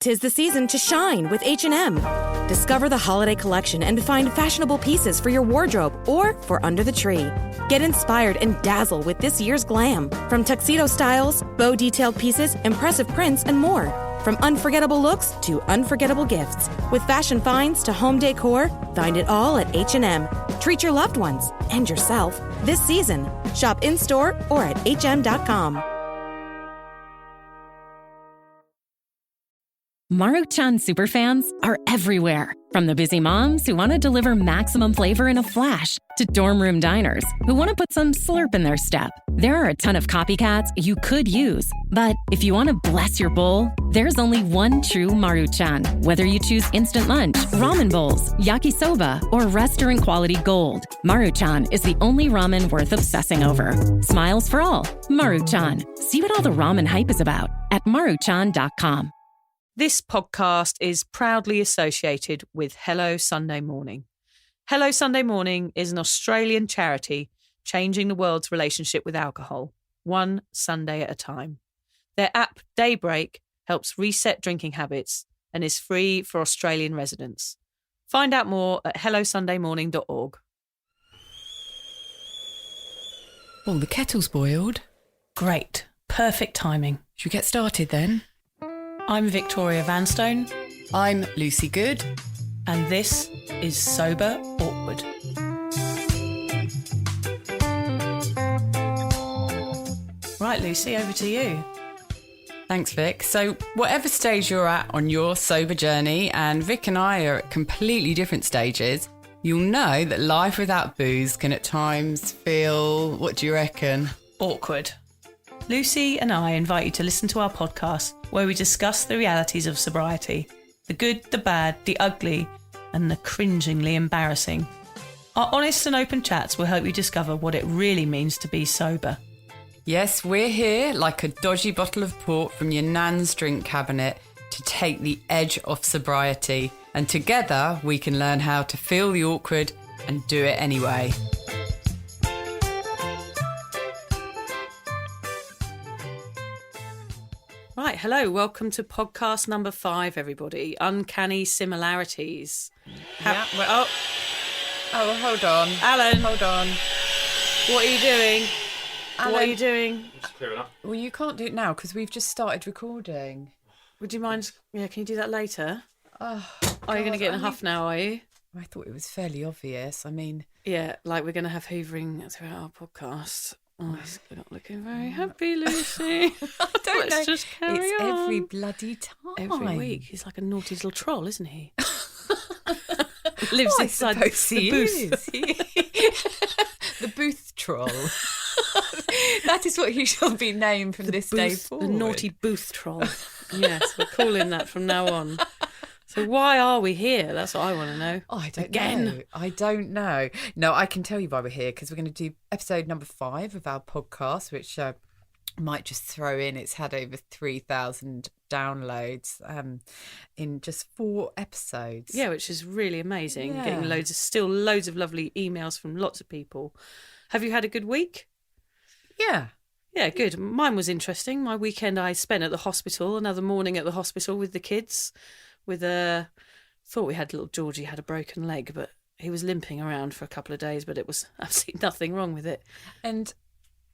'Tis the season to shine with H&M. Discover the holiday collection and find fashionable pieces for your wardrobe or for under the tree. Get inspired and dazzle with this year's glam. From tuxedo styles, bow detailed pieces, impressive prints, and more. From unforgettable looks to unforgettable gifts. With fashion finds to home decor, find it all at H&M. Treat your loved ones and yourself this season. Shop in-store or at hm.com. Maruchan superfans are everywhere. From the busy moms who want to deliver maximum flavor in a flash to dorm room diners who want to put some slurp in their step. There are a ton of copycats you could use. But if you want to bless your bowl, there's only one true Maruchan. Whether you choose instant lunch, ramen bowls, yakisoba, or restaurant quality gold, Maruchan is the only ramen worth obsessing over. Smiles for all. Maruchan. See what all the ramen hype is about at maruchan.com. This podcast is proudly associated with Hello Sunday Morning. Hello Sunday Morning is an Australian charity changing the world's relationship with alcohol, one Sunday at a time. Their app, Daybreak, helps reset drinking habits and is free for Australian residents. Find out more at hellosundaymorning.org. Oh, the kettle's boiled. Great. Perfect timing. Should we get started then? I'm Victoria Vanstone. I'm Lucy Good. And this is Sober Awkward. Right, Lucy, over to you. Thanks, Vic. So whatever stage you're at on your sober journey, and Vic and I are at completely different stages, you'll know that life without booze can at times feel, what do you reckon? Awkward. Lucy and I invite you to listen to our podcast where we discuss the realities of sobriety, the good, the bad, the ugly, and the cringingly embarrassing. Our honest and open chats will help you discover what it really means to be sober. Yes, we're here like a dodgy bottle of port from your nan's drink cabinet to take the edge off sobriety. And together we can learn how to feel the awkward and do it anyway. Right, hello, welcome to podcast number 5, everybody. Uncanny Similarities. Oh, hold on. Alan. Hold on. What are you doing? Alan. What are you doing? Just clearing up. Well, you can't do it now because we've just started recording. Would you mind? Yeah, can you do that later? Oh, Are you going to get in a huff now, are you? I thought it was fairly obvious. I mean... Yeah, like we're going to have hoovering throughout our podcast. Oh, he's not looking very happy, Lucy. I don't know. Let's just carry it's on. Every bloody time. Every week. He's like a naughty little troll, isn't he? Lives inside the booth. The booth troll. That is what he shall be named from this day forward. The naughty booth troll. Yes, we'll call him that from now on. So why are we here? That's what I want to know. Oh, I don't Again. know. I don't know. No, I can tell you why we're here, because we're going to do episode number 5 of our podcast, which I might just throw in. It's had over 3,000 downloads in just 4 episodes. Yeah, which is really amazing. Yeah. Getting loads of lovely emails from lots of people. Have you had a good week? Yeah. Yeah, good. Mine was interesting. My weekend I spent at the hospital, another morning at the hospital with the kids. Thought we had little Georgie had a broken leg, but he was limping around for a couple of days, but it was absolutely nothing wrong with it. And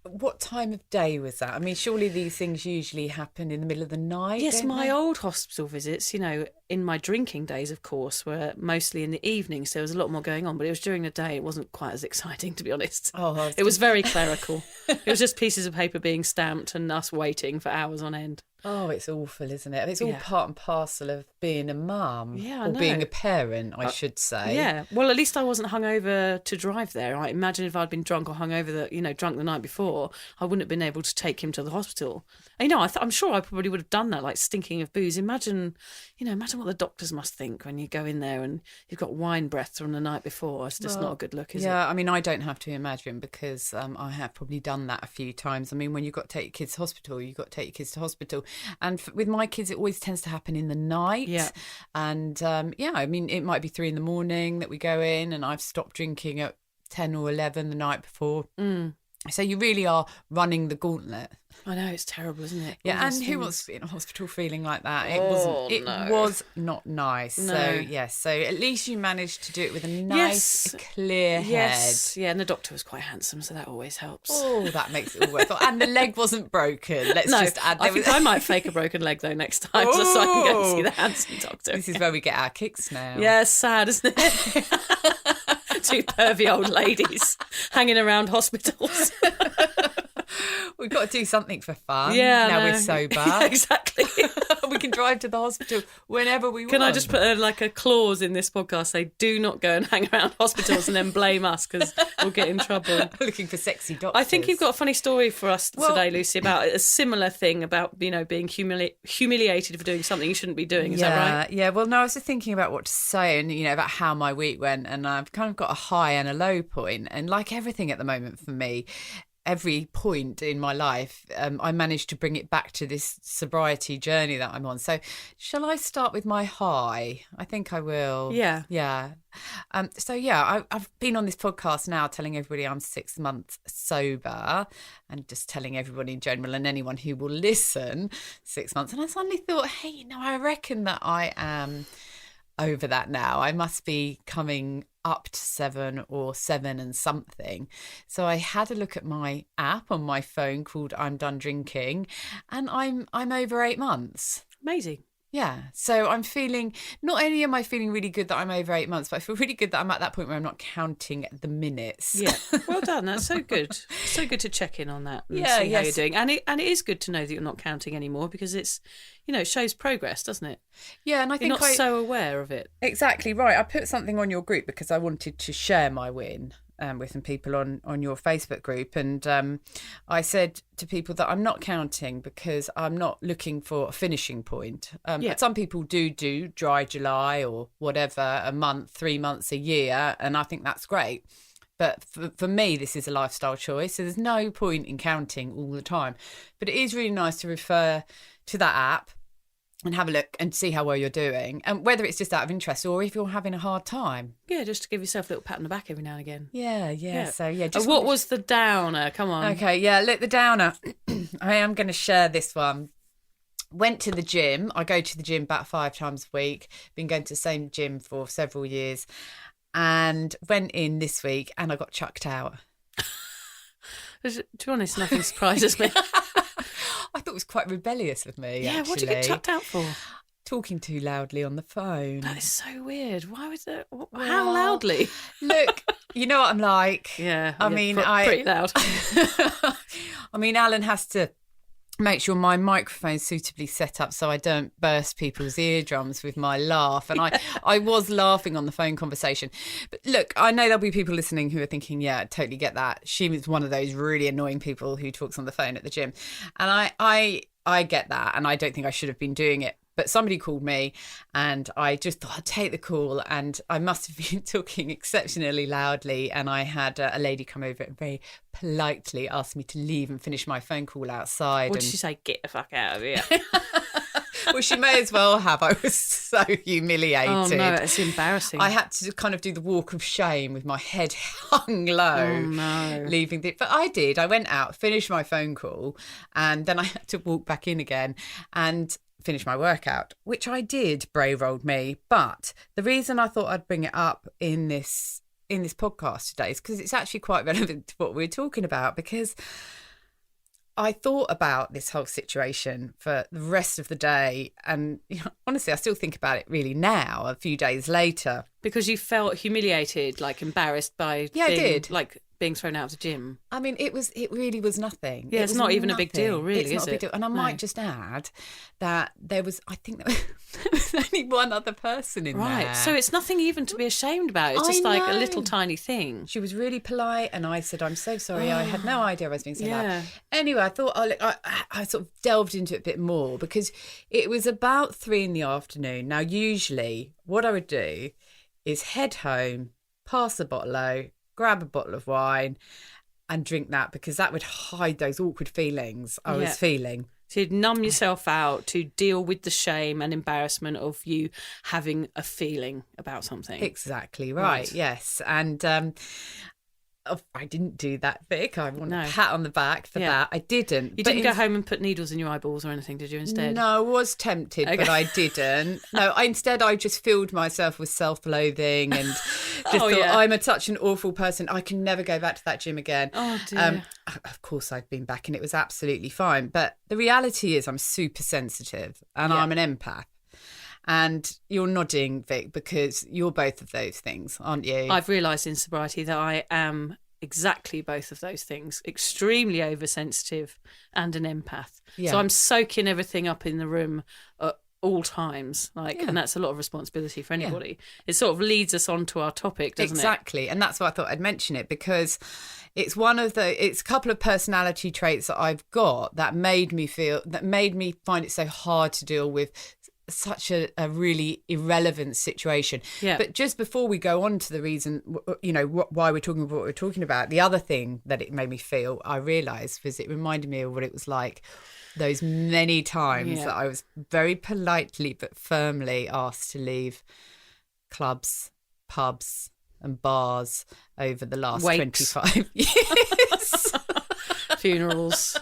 what time of day was that? I mean, surely these things usually happen in the middle of the night. Yes, don't my they? old hospital visits, in my drinking days, of course, were mostly in the evenings. So there was a lot more going on, but it was during the day. It wasn't quite as exciting, to be honest. Oh, it was very clerical. It was just pieces of paper being stamped and us waiting for hours on end. Oh, it's awful, isn't it? It's all Yeah. part and parcel of being a mum. Yeah, I or know. being a parent, I should say. Yeah, well, at least I wasn't hungover to drive there. I imagine if I'd been drunk or hungover, drunk the night before, I wouldn't have been able to take him to the hospital. And, I'm sure I probably would have done that, like stinking of booze. Imagine what the doctors must think when you go in there and you've got wine breath from the night before. It's just not a good look, is it? Yeah, I mean, I don't have to imagine because I have probably done that a few times. I mean, when you've got to take your kids to hospital, you've got to take your kids to hospital. And with my kids, it always tends to happen in the night. Yeah. And I mean, it might be 3 a.m. that we go in and I've stopped drinking at 10 or 11 the night before. Mm. So you really are running the gauntlet. I know, it's terrible, isn't it? Yeah, All and those who things. wants to be in a hospital feeling like that? It No. was not nice. No. So, yes, so at least you managed to do it with a nice, clear head. Yes, yeah, and the doctor was quite handsome, so that always helps. Oh, that makes it all worth it. And the leg wasn't broken. Let's No, just add. I think I might fake a broken leg, though, next time, just so I can go and see the handsome doctor. This is where we get our kicks now. Yeah, it's sad, isn't it? Two pervy old ladies hanging around hospitals. We've got to do something for fun. Yeah, now no. we're sober. Yeah, exactly. We can drive to the hospital whenever we want. Can I just put a clause in this podcast? Say, do not go and hang around hospitals and then blame us because we'll get in trouble. Looking for sexy doctors. I think you've got a funny story for us today, Lucy, about a similar thing about, being humiliated for doing something you shouldn't be doing. Is that right? Yeah. Well, no, I was just thinking about what to say and, about how my week went. And I've kind of got a high and a low point. And like everything at the moment for me, every point in my life, I managed to bring it back to this sobriety journey that I'm on. So shall I start with my high? I think I will. Yeah. Yeah. I've been on this podcast now telling everybody I'm 6 months sober and just telling everyone in general and anyone who will listen 6 months. And I suddenly thought, hey, I reckon that I am over that now. I must be coming up to 7 or 7 and something. So I had a look at my app on my phone called I'm Done Drinking, and I'm over 8 months. Amazing. Yeah. So I'm feeling, not only am I feeling really good that I'm over 8 months, but I feel really good that I'm at that point where I'm not counting the minutes. Yeah. Well done. That's so good. So good to check in on that and see how yes. you're doing. And it is good to know that you're not counting anymore because it's, it shows progress, doesn't it? Yeah. And I think you're not so aware of it. Exactly right. I put something on your group because I wanted to share my win. With some people on your Facebook group, and I said to people that I'm not counting because I'm not looking for a finishing point. But some people do dry July or whatever, a month, 3 months, a year, and I think that's great. But for me, this is a lifestyle choice, so there's no point in counting all the time. But it is really nice to refer to that app and have a look and see how well you're doing, and whether it's just out of interest or if you're having a hard time. Yeah, just to give yourself a little pat on the back every now and again. Yeah. So, Just what was the downer? Come on. Okay, look, the downer. I am going to share this one. Went to the gym. I go to the gym about 5 times a week. Been going to the same gym for several years. And went in this week and I got chucked out. To be honest, nothing surprises me. I thought it was quite rebellious of me, Yeah, actually. what did you get chucked out for? Talking too loudly on the phone. That is so weird. Why was it? How loudly? Look, you know what I'm like. Yeah. I mean, pretty loud. I mean, Alan has to make sure my microphone's suitably set up so I don't burst people's eardrums with my laugh. And I was laughing on the phone conversation. But look, I know there'll be people listening who are thinking, yeah, I totally get that. She was one of those really annoying people who talks on the phone at the gym. And I get that. And I don't think I should have been doing it. But somebody called me and I just thought I'd take the call, and I must have been talking exceptionally loudly, and I had a lady come over and very politely ask me to leave and finish my phone call outside. What did she say? Get the fuck out of here. Well, she may as well have. I was so humiliated. Oh no, it's embarrassing. I had to kind of do the walk of shame with my head hung low. Oh no. Leaving but I did. I went out, finished my phone call, and then I had to walk back in again and finish my workout, which I did, brave old me. But the reason I thought I'd bring it up in this podcast today is because it's actually quite relevant to what we're talking about, because I thought about this whole situation for the rest of the day, and honestly I still think about it really now, a few days later. Because you felt humiliated, like embarrassed by I did. Being thrown out of the gym. I mean, it really was nothing. Yeah, it's not even nothing. a big deal, really, it's not a big deal. And I might just add that there was only one other person in there. Right, so it's nothing even to be ashamed about. It's just like a little tiny thing. She was really polite, and I said, I'm so sorry, I had no idea I was being so loud. Yeah. Anyway, I thought, I sort of delved into it a bit more, because it was about 3 PM. Now, usually what I would do is head home, pass the bottle, grab a bottle of wine and drink that, because that would hide those awkward feelings I was feeling. So you'd numb yourself out to deal with the shame and embarrassment of you having a feeling about something. Exactly right. Yes. And Oh, I didn't do that, Vic. I want No. a pat on the back for that. I didn't. You didn't go home and put needles in your eyeballs or anything, did you, instead? No, I was tempted, but I didn't. No, instead I just filled myself with self-loathing and just thought, I'm such an awful person. I can never go back to that gym again. Oh, dear. Of course, I'd been back and it was absolutely fine. But the reality is I'm super sensitive and I'm an empath. And you're nodding, Vic, because you're both of those things, aren't you? I've realised in sobriety that I am exactly both of those things, extremely oversensitive and an empath. So I'm soaking everything up in the room at all times, and that's a lot of responsibility for anybody. It sort of leads us on to our topic, doesn't it? Exactly. And that's why I thought I'd mention it, because it's a couple of personality traits that I've got that made me find it so hard to deal with such a really irrelevant situation. But just before we go on to the reason, why we're talking about what we're talking about, the other thing that it made me feel, I realised, was it reminded me of what it was like those many times that I was very politely but firmly asked to leave clubs, pubs and bars over the last 25 years. Funerals.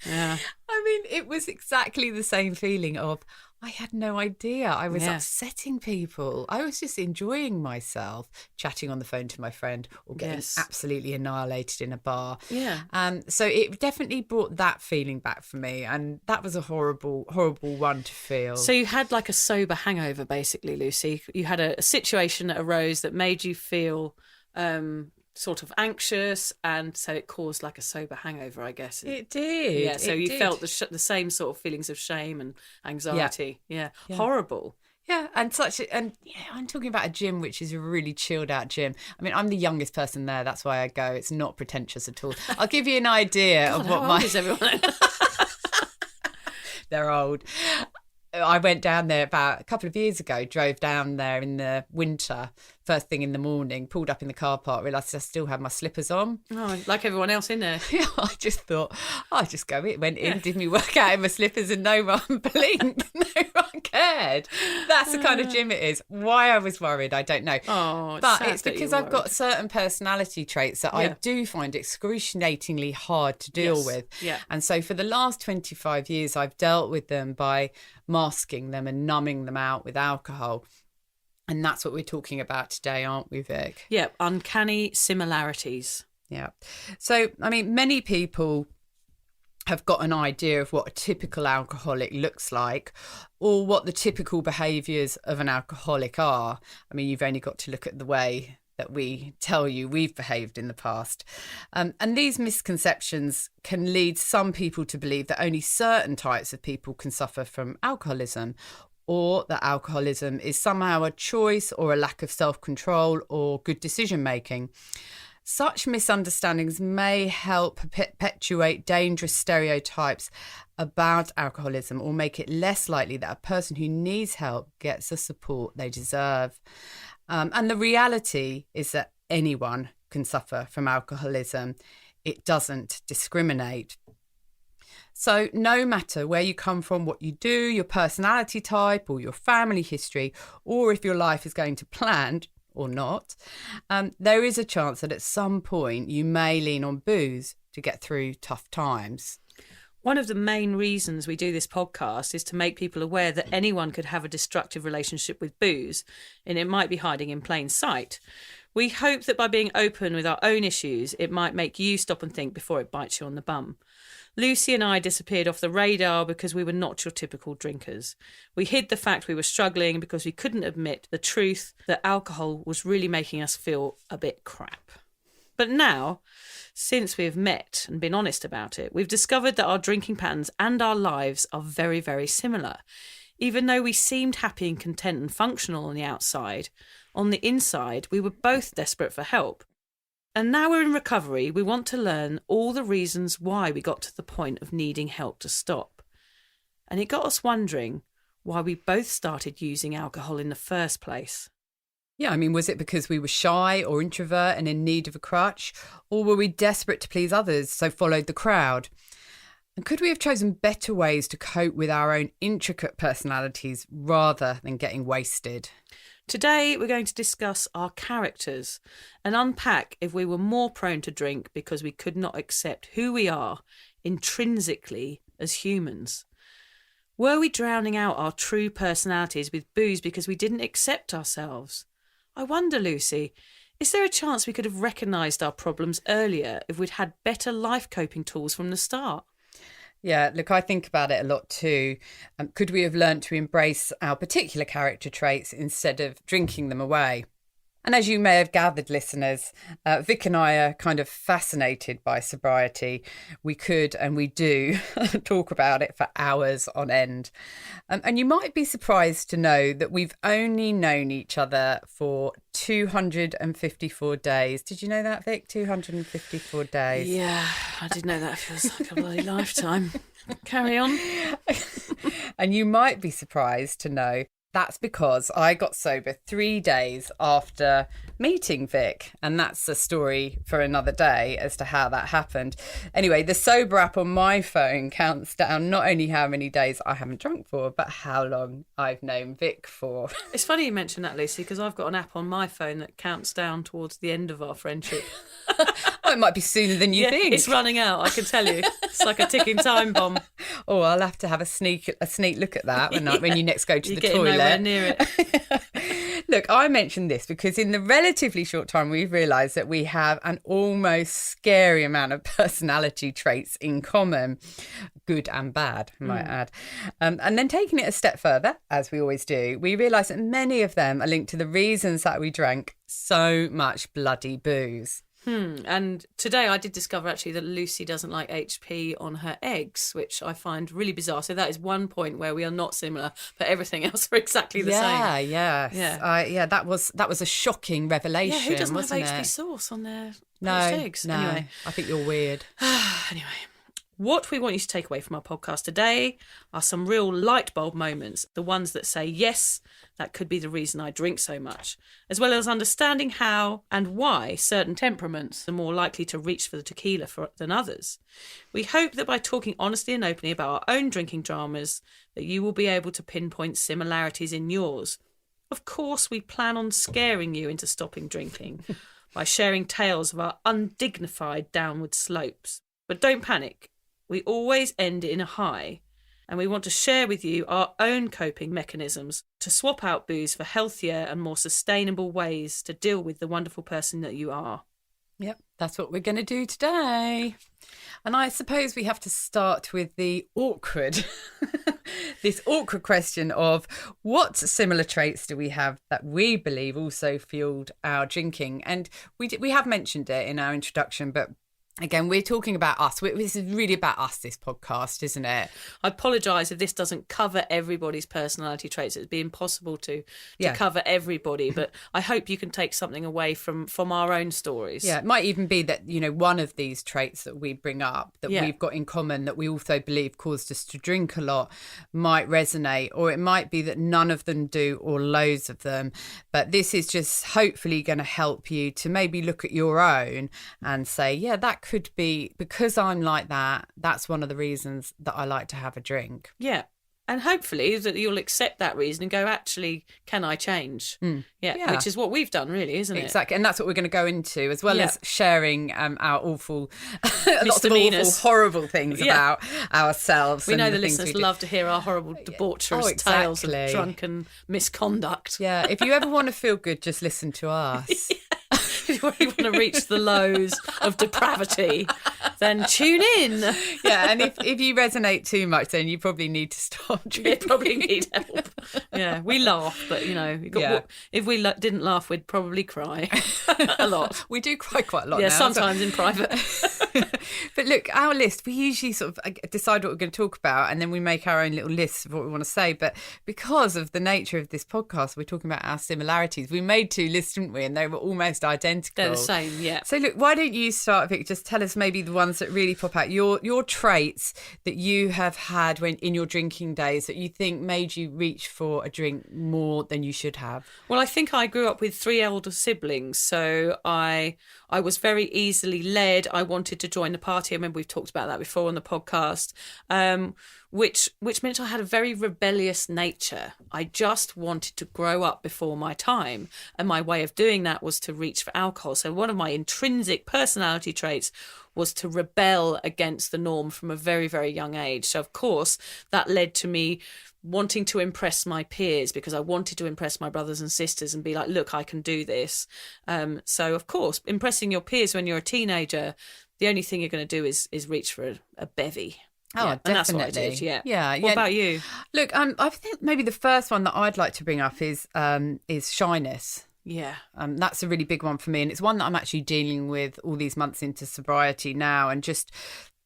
Yeah. I mean, it was exactly the same feeling of, I had no idea I was upsetting people. I was just enjoying myself, chatting on the phone to my friend or getting absolutely annihilated in a bar. So it definitely brought that feeling back for me. And that was a horrible, horrible one to feel. So you had like a sober hangover, basically, Lucy. You had a situation that arose that made you feel sort of anxious, and so it caused like a sober hangover, I guess. It did. Yeah, so you felt the same sort of feelings of shame and anxiety. Yeah. Horrible. Yeah, and I'm talking about a gym which is a really chilled out gym. I mean, I'm the youngest person there, that's why I go. It's not pretentious at all. I'll give you an idea of what how old is everyone? They're old. I went down there about a couple of years ago, drove down there in the winter, first thing in the morning, pulled up in the car park, realised I still had my slippers on. Oh, like everyone else in there. Yeah, I just thought, I'll just go in. Went in, did me work out in my slippers and no one blinked. No one cared. That's the kind of gym it is. Why I was worried, I don't know. Oh, but it's because I've got certain personality traits that I do find excruciatingly hard to deal with. Yeah. And so for the last 25 years, I've dealt with them by masking them and numbing them out with alcohol. And that's what we're talking about today, aren't we, Vic? Yeah, uncanny similarities. Yeah. So, I mean, many people have got an idea of what a typical alcoholic looks like or what the typical behaviours of an alcoholic are. I mean, you've only got to look at the way that we tell you we've behaved in the past. And these misconceptions can lead some people to believe that only certain types of people can suffer from alcoholism, or that alcoholism is somehow a choice or a lack of self-control or good decision-making. Such misunderstandings may help perpetuate dangerous stereotypes about alcoholism or make it less likely that a person who needs help gets the support they deserve. And the reality is that anyone can suffer from alcoholism. It doesn't discriminate. So no matter where you come from, what you do, your personality type or your family history, or if your life is going to plan or not, there is a chance that at some point you may lean on booze to get through tough times. One of the main reasons we do this podcast is to make people aware that anyone could have a destructive relationship with booze, and it might be hiding in plain sight. We hope that by being open with our own issues, it might make you stop and think before it bites you on the bum. Lucy and I disappeared off the radar because we were not your typical drinkers. We hid the fact we were struggling because we couldn't admit the truth that alcohol was really making us feel a bit crap. But now, since we have met and been honest about it, we've discovered that our drinking patterns and our lives are very, very similar. Even though we seemed happy and content and functional on the outside, on the inside, we were both desperate for help. And now we're in recovery, we want to learn all the reasons why we got to the point of needing help to stop. And it got us wondering why we both started using alcohol in the first place. Yeah, I mean, was it because we were shy or introvert and in need of a crutch? Or were we desperate to please others, so followed the crowd? And could we have chosen better ways to cope with our own intricate personalities rather than getting wasted? Today, we're going to discuss our characters and unpack if we were more prone to drink because we could not accept who we are intrinsically as humans. Were we drowning out our true personalities with booze because we didn't accept ourselves? I wonder, Lucy, is there a chance we could have recognised our problems earlier if we'd had better life coping tools from the start? Yeah, look, I think about it a lot too. Could we have learnt to embrace our particular character traits instead of drinking them away? And as you may have gathered, listeners, Vic and I are kind of fascinated by sobriety. We could and we do talk about it for hours on end. And you might be surprised to know that we've only known each other for 254 days. Did you know that, Vic? 254 days. Yeah, I did know that. It feels like a bloody lifetime. Carry on. And you might be surprised to know that's because I got sober 3 days after meeting Vic. And that's a story for another day as to how that happened. Anyway, the sober app on my phone counts down not only how many days I haven't drunk for, but how long I've known Vic for. It's funny you mention that, Lucy, because I've got an app on my phone that counts down towards the end of our friendship. Oh, it might be sooner than you think. It's running out, I can tell you. It's like a ticking time bomb. Oh, I'll have to have a sneak look at that when you next go to the You're toilet. nowhere near it. Look, I mentioned this because in the relatively short time we've realised that we have an almost scary amount of personality traits in common, good and bad, I might add. And then taking it a step further, as we always do, we realise that many of them are linked to the reasons that we drank so much bloody booze. And today I did discover actually that Lucy doesn't like HP on her eggs, which I find really bizarre. So that is one point where we are not similar, but everything else are exactly the same. Yeah. That was a shocking revelation. Yeah, who doesn't have wasn't HP it? sauce on their No, eggs? no. Anyway. I think you're weird. Anyway. What we want you to take away from our podcast today are some real light bulb moments, the ones that say, yes, that could be the reason I drink so much, as well as understanding how and why certain temperaments are more likely to reach for the tequila than others. We hope that by talking honestly and openly about our own drinking dramas, that you will be able to pinpoint similarities in yours. Of course, we plan on scaring you into stopping drinking by sharing tales of our undignified downward slopes. But don't panic. We always end in a high, and we want to share with you our own coping mechanisms to swap out booze for healthier and more sustainable ways to deal with the wonderful person that you are. Yep, that's what we're going to do today. And I suppose we have to start with the awkward, this awkward question of what similar traits do we have that we believe also fueled our drinking? And we have mentioned it in our introduction, but again, we're talking about us. This is really about us, this podcast, isn't it? I apologise if this doesn't cover everybody's personality traits. It'd be impossible to cover everybody, but I hope you can take something away from our own stories. Yeah, it might even be that, one of these traits that we bring up that we've got in common that we also believe caused us to drink a lot might resonate, or it might be that none of them do or loads of them. But this is just hopefully going to help you to maybe look at your own and say, yeah, that could be because I'm like that. That's one of the reasons that I like to have a drink. Yeah. And hopefully that you'll accept that reason and go, actually, can I change? Yeah, which is what we've done, really, isn't it? Exactly. And that's what we're going to go into, as well as sharing our awful, lots of awful, horrible things about ourselves. We know the listeners love to hear our horrible, debaucherous tales of drunken misconduct. Yeah. If you ever want to feel good, just listen to us. If you really want to reach the lows of depravity, then tune in. Yeah, and if you resonate too much, then you probably need to stop drinking. You probably need help. Yeah, we laugh, but if we didn't laugh, we'd probably cry a lot. We do cry quite a lot. Yeah, now, sometimes in private. But look, our list, we usually sort of decide what we're going to talk about, and then we make our own little lists of what we want to say. But because of the nature of this podcast, we're talking about our similarities. We made two lists, didn't we? And they were almost identical. identical. They're the same, yeah. So look, why don't you start, Vic? Just tell us maybe the ones that really pop out. Your traits that you have had when in your drinking days that you think made you reach for a drink more than you should have. Well, I think I grew up with 3 elder siblings, so I was very easily led. I wanted to join the party. I remember we've talked about that before on the podcast, which meant I had a very rebellious nature. I just wanted to grow up before my time, and my way of doing that was to reach for alcohol. So one of my intrinsic personality traits was to rebel against the norm from a very, very young age. So, of course, that led to me wanting to impress my peers because I wanted to impress my brothers and sisters and be like, look, I can do this. So, of course, impressing your peers when you're a teenager, the only thing you're going to do is reach for a bevy. Oh, yeah, definitely. And that's what I did, yeah. Yeah. What about you? Look, I think maybe the first one that I'd like to bring up is shyness. Yeah. That's a really big one for me. And it's one that I'm actually dealing with all these months into sobriety now, and just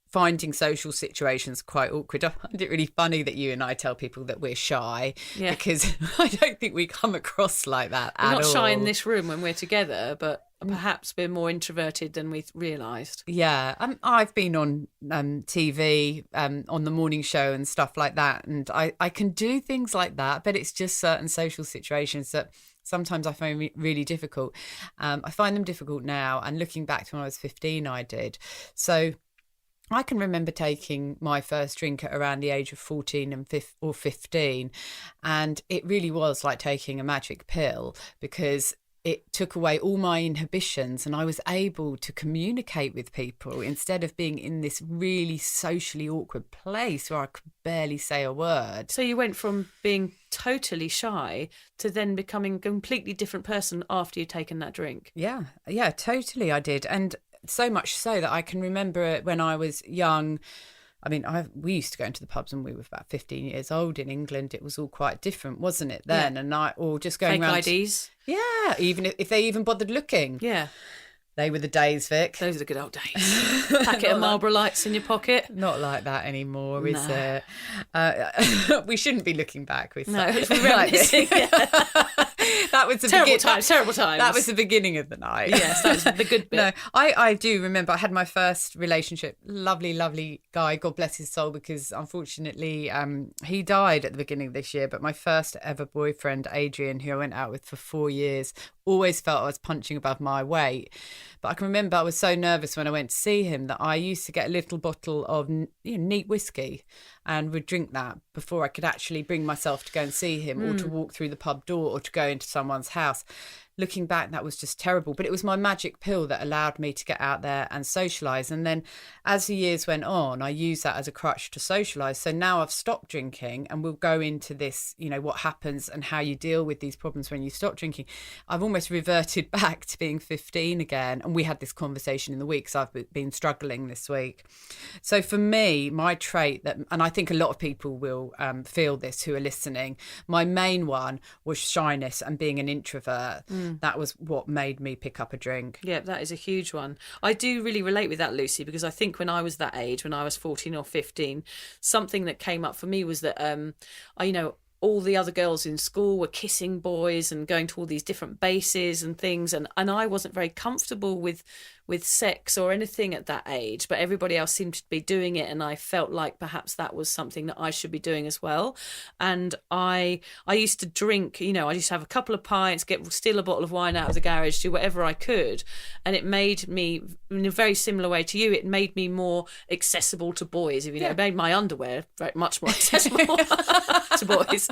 finding social situations quite awkward. I find it really funny that you and I tell people that we're shy, because I don't think we come across like that at all. We're not shy in this room when we're together, but perhaps we're more introverted than we realised. Yeah, I've been on TV, on the morning show and stuff like that, and I can do things like that, but it's just certain social situations that sometimes I find really difficult. I find them difficult now, and looking back to when I was 15, I did. So I can remember taking my first drink at around the age of 14 or 15, and it really was like taking a magic pill, because it took away all my inhibitions and I was able to communicate with people instead of being in this really socially awkward place where I could barely say a word. So you went from being totally shy to then becoming a completely different person after you'd taken that drink. Yeah, totally I did. And so much so that I can remember when I was young. I mean, we used to go into the pubs when we were about 15 years old in England. It was all quite different, wasn't it, then? Yeah. Or just going around. Fake IDs. Yeah, even if they even bothered looking. Yeah. They were the days, Vic. Those are the good old days. Packet of Marlboro Lights in your pocket. Not like that anymore, is it? We shouldn't be looking back with something like this. That was terrible times. That was the beginning of the night. Yes, that was the good bit. No, I do remember I had my first relationship. Lovely guy. God bless his soul, because unfortunately he died at the beginning of this year. But my first ever boyfriend, Adrian, who I went out with for 4 years, always felt I was punching above my weight. But I can remember I was so nervous when I went to see him that I used to get a little bottle of neat whiskey and would drink that before I could actually bring myself to go and see him or to walk through the pub door or to go into someone's house. Looking back, that was just terrible. But it was my magic pill that allowed me to get out there and socialise. And then as the years went on, I used that as a crutch to socialise. So now I've stopped drinking, and we'll go into this, what happens and how you deal with these problems when you stop drinking. I've almost reverted back to being 15 again. And we had this conversation in the week because I've been struggling this week. So for me, my trait that, and I think a lot of people will feel this who are listening, my main one was shyness and being an introvert. That was what made me pick up a drink. Yeah, that is a huge one. I do really relate with that, Lucy, because I think when I was that age, when I was 14 or 15, something that came up for me was that, all the other girls in school were kissing boys and going to all these different bases and things. And I wasn't very comfortable with sex or anything at that age, but everybody else seemed to be doing it. And I felt like perhaps that was something that I should be doing as well. And I used to drink, I used to have a couple of pints, steal a bottle of wine out of the garage, do whatever I could. And it made me, in a very similar way to you, it made me more accessible to boys. It made my underwear very much more accessible to boys.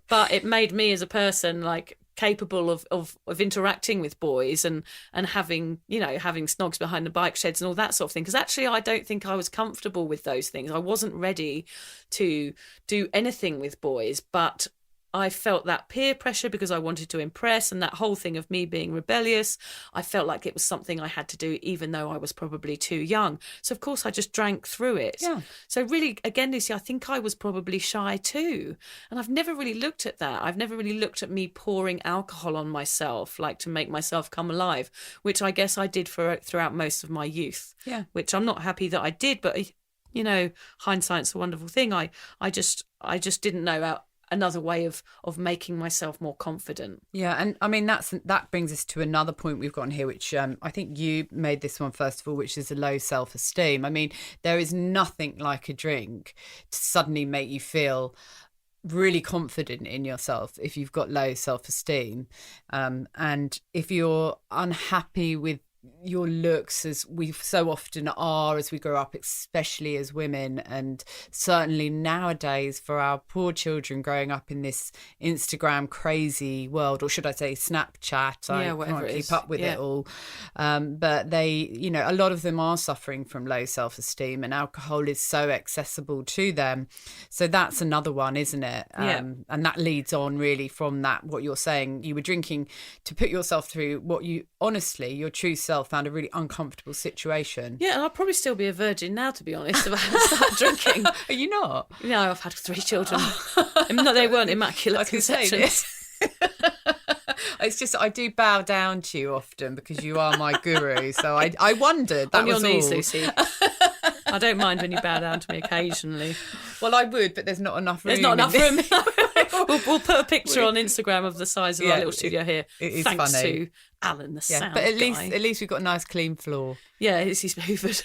But it made me as a person like capable of interacting with boys and having snogs behind the bike sheds and all that sort of thing, because actually I don't think I was comfortable with those things. I wasn't ready to do anything with boys, but I felt that peer pressure because I wanted to impress, and that whole thing of me being rebellious, I felt like it was something I had to do even though I was probably too young. So of course I just drank through it. Yeah. So really, again, Lucy, I think I was probably shy too. And I've never really looked at that. I've never really looked at me pouring alcohol on myself, like to make myself come alive, which I guess I did throughout most of my youth. Yeah. Which I'm not happy that I did, but hindsight's a wonderful thing. I just didn't know another way of making myself more confident. Yeah, and I mean that brings us to another point we've got on here, which I think you made this one first of all, which is a low self-esteem. I mean, there is nothing like a drink to suddenly make you feel really confident in yourself if you've got low self-esteem, and if you're unhappy with your looks, as we so often are as we grow up, especially as women, and certainly nowadays for our poor children growing up in this Instagram crazy world, or should I say Snapchat. I can't keep up with it all, but they, a lot of them are suffering from low self-esteem, and alcohol is so accessible to them. So that's another one, isn't it? And that leads on really from that, what you're saying, you were drinking to put yourself through what you honestly, your true self, found a really uncomfortable situation. Yeah, and I'll probably still be a virgin now, to be honest, if I hadn't started drinking. Are you not? No, I've had 3 children. No, they weren't immaculate conceptions. It's just I do bow down to you often because you are my guru. So I wondered. That on your was knees, all. Lucy. I don't mind when you bow down to me occasionally. Well, I would, but there's not enough room. There's not enough room. We'll put a picture on Instagram of the size of our little studio here. It is thanks funny. to Alan, the sound but at guy. least we've got a nice clean floor. Yeah, he's hoovered.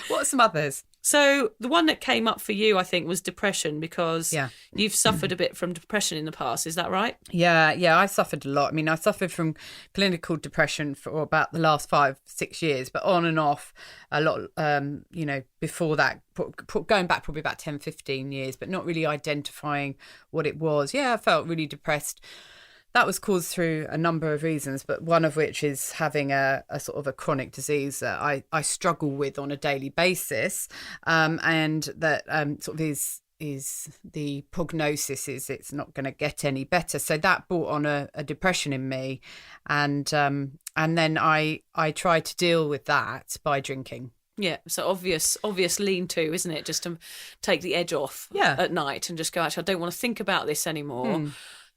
What are some others? So the one that came up for you, I think, was depression, because you've suffered a bit from depression in the past. Is that right? Yeah, I suffered a lot. I mean, I suffered from clinical depression for about the last 5-6 years, but on and off a lot, before that, going back probably about 10-15 years, but not really identifying what it was. Yeah, I felt really depressed. That was caused through a number of reasons, but one of which is having a sort of a chronic disease that I struggle with on a daily basis, and that sort of is the prognosis is it's not going to get any better. So that brought on a depression in me, and then I tried to deal with that by drinking. Yeah, so obvious lean to, isn't it? Just to take the edge off at night and just go, actually, I don't want to think about this anymore.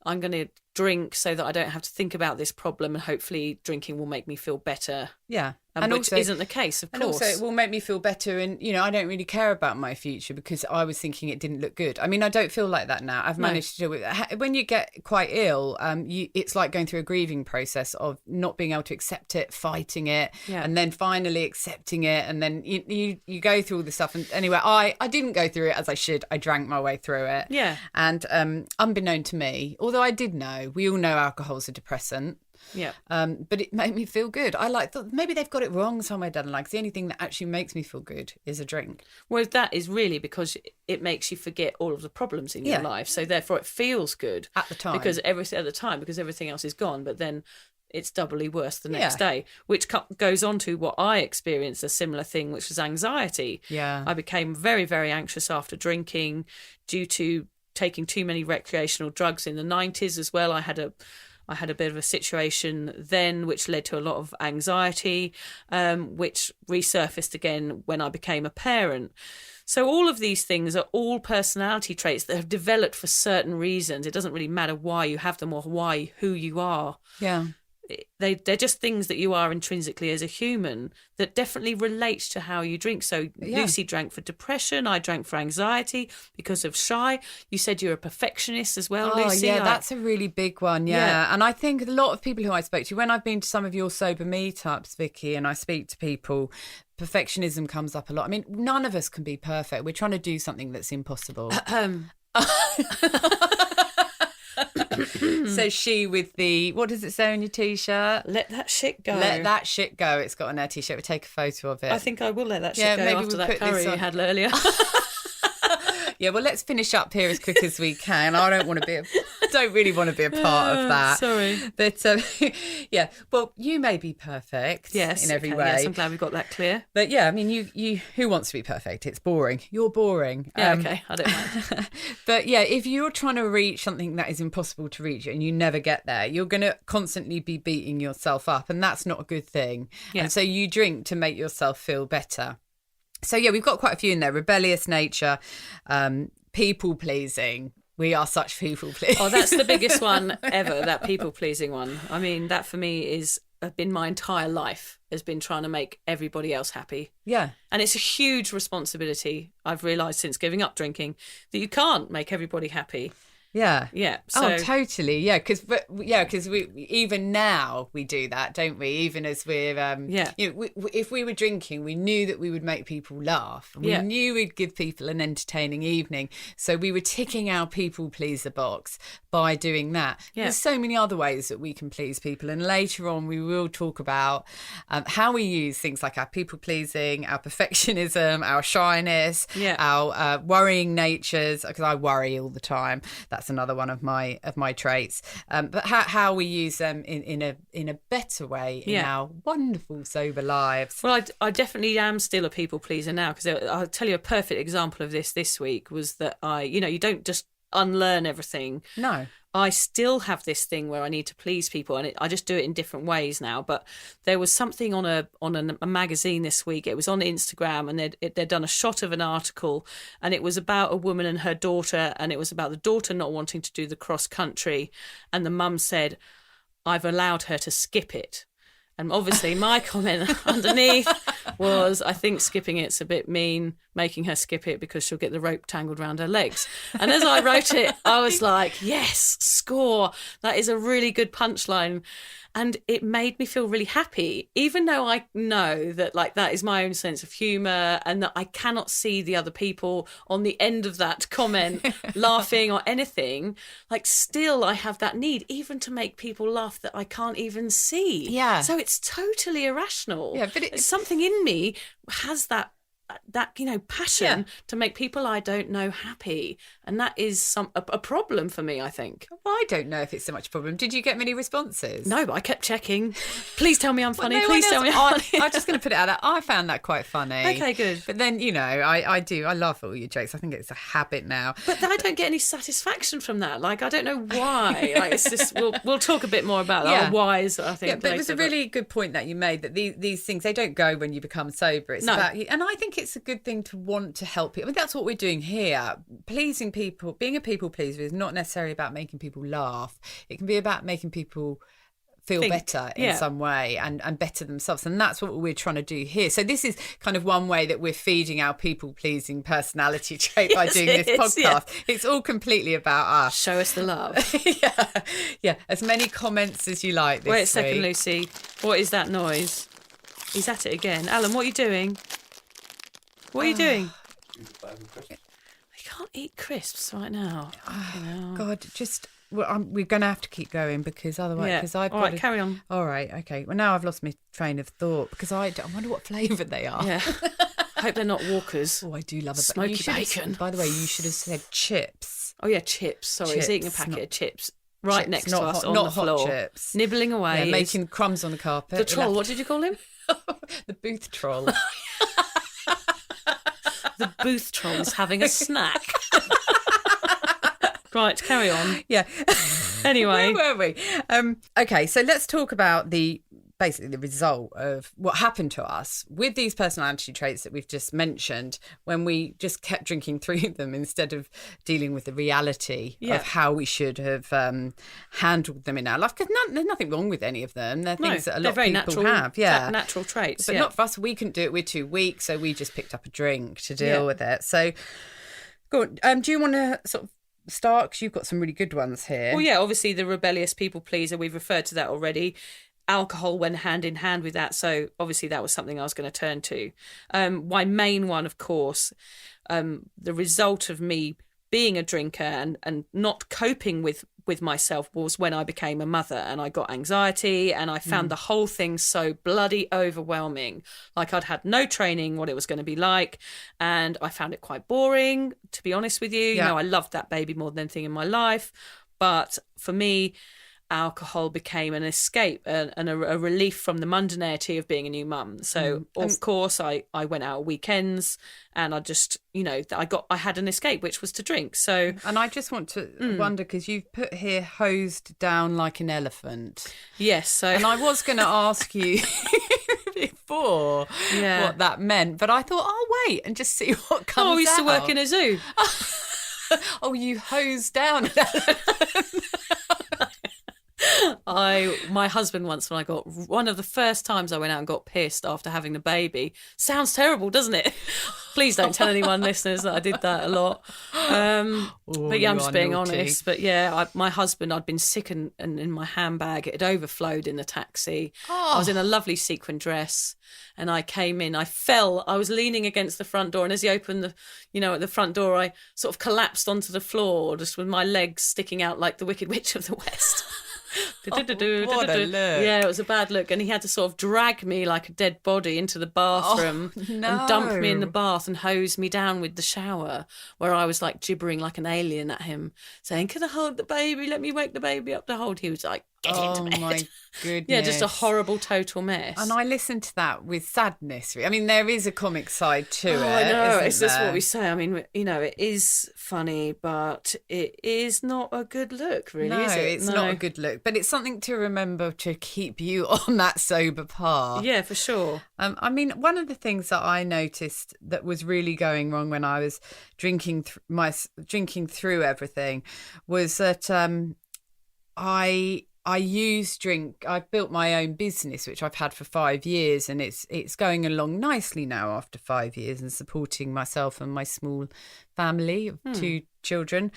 I'm going to drink so that I don't have to think about this problem, and hopefully drinking will make me feel better. Yeah. And which also isn't the case, of course. And also it will make me feel better, and, I don't really care about my future because I was thinking it didn't look good. I mean, I don't feel like that now. I've managed to deal with it. When you get quite ill, it's like going through a grieving process of not being able to accept it, fighting it, and then finally accepting it, and then you go through all this stuff. And anyway, I didn't go through it as I should. I drank my way through it. Yeah. And unbeknown to me, although I did know, we all know alcohol's a depressant. Yeah. But it made me feel good. I thought maybe they've got it wrong somewhere down the line, 'cause the only thing that actually makes me feel good is a drink. Well, that is really because it makes you forget all of the problems in your life. So therefore it feels good at the time. Because everything else is gone, but then it's doubly worse the next day, which goes on to what I experienced, a similar thing, which was anxiety. Yeah. I became very, very anxious after drinking due to taking too many recreational drugs in the 90s as well. I had a bit of a situation then which led to a lot of anxiety, which resurfaced again when I became a parent. So all of these things are all personality traits that have developed for certain reasons. It doesn't really matter why you have them or who you are. Yeah. They're just things that you are intrinsically as a human that definitely relates to how you drink. So Lucy drank for depression. I drank for anxiety because of shy. You said you're a perfectionist as well, Lucy. Yeah, that's a really big one. Yeah. And I think a lot of people who I spoke to, when I've been to some of your sober meetups, Vicky, and I speak to people, perfectionism comes up a lot. I mean, none of us can be perfect. We're trying to do something that's impossible. So she with the, what does it say on your T-shirt? Let that shit go. Let that shit go. It's got on her T-shirt. We'll take a photo of it. I think I will let that shit go after that curry you had earlier. Yeah, well, let's finish up here as quick as we can. I don't really want to be a part of that. Sorry. But yeah, well, you may be perfect in every way. Yes, I'm glad we got that clear. But yeah, I mean, you who wants to be perfect? It's boring. You're boring. Yeah, okay, I don't mind. But yeah, if you're trying to reach something that is impossible to reach and you never get there, you're going to constantly be beating yourself up, and that's not a good thing. Yeah. And so you drink to make yourself feel better. So yeah, we've got quite a few in there. Rebellious nature, people pleasing. We are such people pleasing. Oh, that's the biggest one ever, that people pleasing one. I mean, that for me is been my entire life, has been trying to make everybody else happy. Yeah. And it's a huge responsibility, I've realised since giving up drinking, that you can't make everybody happy. Yeah. Yeah. So, totally. Yeah. Because we even now we do that, don't we? Even as we're if we were drinking, we knew that we would make people laugh. We knew we'd give people an entertaining evening. So we were ticking our people pleaser box by doing that. Yeah. There's so many other ways that we can please people, and later on we will talk about how we use things like our people pleasing, our perfectionism, our shyness, our worrying natures. Because I worry all the time. That's another one of my traits, but how we use them in a better way in our wonderful sober lives. Well, I definitely am still a people pleaser now, because I'll tell you a perfect example of this week was that you don't just unlearn everything. No. I still have this thing where I need to please people, and I just do it in different ways now. But there was something on a magazine this week. It was on Instagram, and they'd done a shot of an article, and it was about a woman and her daughter, and it was about the daughter not wanting to do the cross country, and the mum said, "I've allowed her to skip it." And obviously my comment underneath was, I think skipping it's a bit mean, making her skip it because she'll get the rope tangled around her legs. And as I wrote it, I was like, yes, score. That is a really good punchline. And it made me feel really happy, even though I know that that is my own sense of humour, and that I cannot see the other people on the end of that comment laughing or anything. Still I have that need even to make people laugh that I can't even see. Yeah. So it's totally irrational. Yeah, but it's something in me has that passion to make people I don't know happy, and that is a problem for me, I think. Well, I don't know if it's so much a problem. Did you get many responses? No, but I kept checking. Please tell me I'm funny. Please tell me I'm funny. I'm just going to put it out there. I found that quite funny. Okay, good. But then, I laugh at all your jokes. I think it's a habit now. But I don't get any satisfaction from that. I don't know why. It's just we'll talk a bit more about that. Whys, I think. Yeah, but it was a really good point that you made, that these things, they don't go when you become sober. It's about you. And I think it's a good thing to want to help people. I mean, that's what we're doing here. Pleasing people, being a people pleaser is not necessarily about making people laugh. It can be about making people feel better in some way and better themselves. And that's what we're trying to do here. So this is kind of one way that we're feeding our people-pleasing personality trait by doing this podcast. Yeah. It's all completely about us. Show us the love. Yeah. As many comments as you like this Wait a second, week. Lucy. What is that noise? He's at it again. Alan, what are you doing? What are you doing? I can't eat crisps right now. God, we're going to have to keep going, because otherwise, because I've got to carry on. All right, okay. Well, now I've lost my train of thought, because I wonder what flavour they are. Yeah. I hope they're not Walkers. Oh, I do love a smoky bacon. By the way, you should have said chips. Oh yeah, chips. Sorry, he's eating a packet of chips right next to us on not the floor, hot chips, nibbling away, making crumbs on the carpet. The troll. What did you call him? The booth troll. The booth troll is having a snack. Right, carry on. Yeah. Anyway. Where were we? Okay, so let's talk about basically the result of what happened to us with these personality traits that we've just mentioned, when we just kept drinking through them instead of dealing with the reality of how we should have handled them in our life. Because there's nothing wrong with any of them. They're things that a lot of people have. Yeah, natural traits. But not for us. We couldn't do it. We're too weak. So we just picked up a drink to deal with it. So, go on. Do you want to sort of start? Because you've got some really good ones here. Well, yeah, obviously the rebellious people pleaser, we've referred to that already. Alcohol went hand in hand with that, so obviously that was something I was going to turn to. My main one, of course, the result of me being a drinker and not coping with myself was when I became a mother, and I got anxiety, and I found the whole thing so bloody overwhelming. I'd had no training what it was going to be like, and I found it quite boring, to be honest with you. I loved that baby more than anything in my life, but for me, alcohol became an escape and a relief from the mundanity of being a new mum. So of course I went out weekends, and I just I had an escape, which was to drink. So, and I just want to wonder, because you've put here hosed down like an elephant. Yes. So, and I was going to ask you before what that meant, but I thought I'll wait and just see what comes out. I used to work in a zoo. Oh, you hosed down an elephant. My husband once, when I got one of the first times I went out and got pissed after having the baby. Sounds terrible, doesn't it? Please don't tell anyone, listeners, that I did that a lot. But yeah, I'm just being honest. But yeah, my husband, I'd been sick and in my handbag, it had overflowed in the taxi. I was in a lovely sequin dress and I came in, I was leaning against the front door, and as he opened at the front door, I sort of collapsed onto the floor just with my legs sticking out like the Wicked Witch of the West. What a look. Yeah, it was a bad look. And he had to sort of drag me like a dead body into the bathroom and dump me in the bath and hose me down with the shower, where I was like gibbering like an alien at him, saying, "Can I hold the baby? Let me wake the baby up to hold." He was like, "Get into bed." Oh my goodness. Yeah, just a horrible total mess. And I listened to that with sadness. I mean, there is a comic side to it. I know, it's there? just what we say. I mean, it is funny, but it is not a good look, really, is it? It's not a good look. But it's something to remember to keep you on that sober path. Yeah, for sure. I mean, one of the things that I noticed that was really going wrong when I was drinking through everything was that I've built my own business, which I've had for 5 years, and it's going along nicely now after 5 years and supporting myself and my small family of 2 children.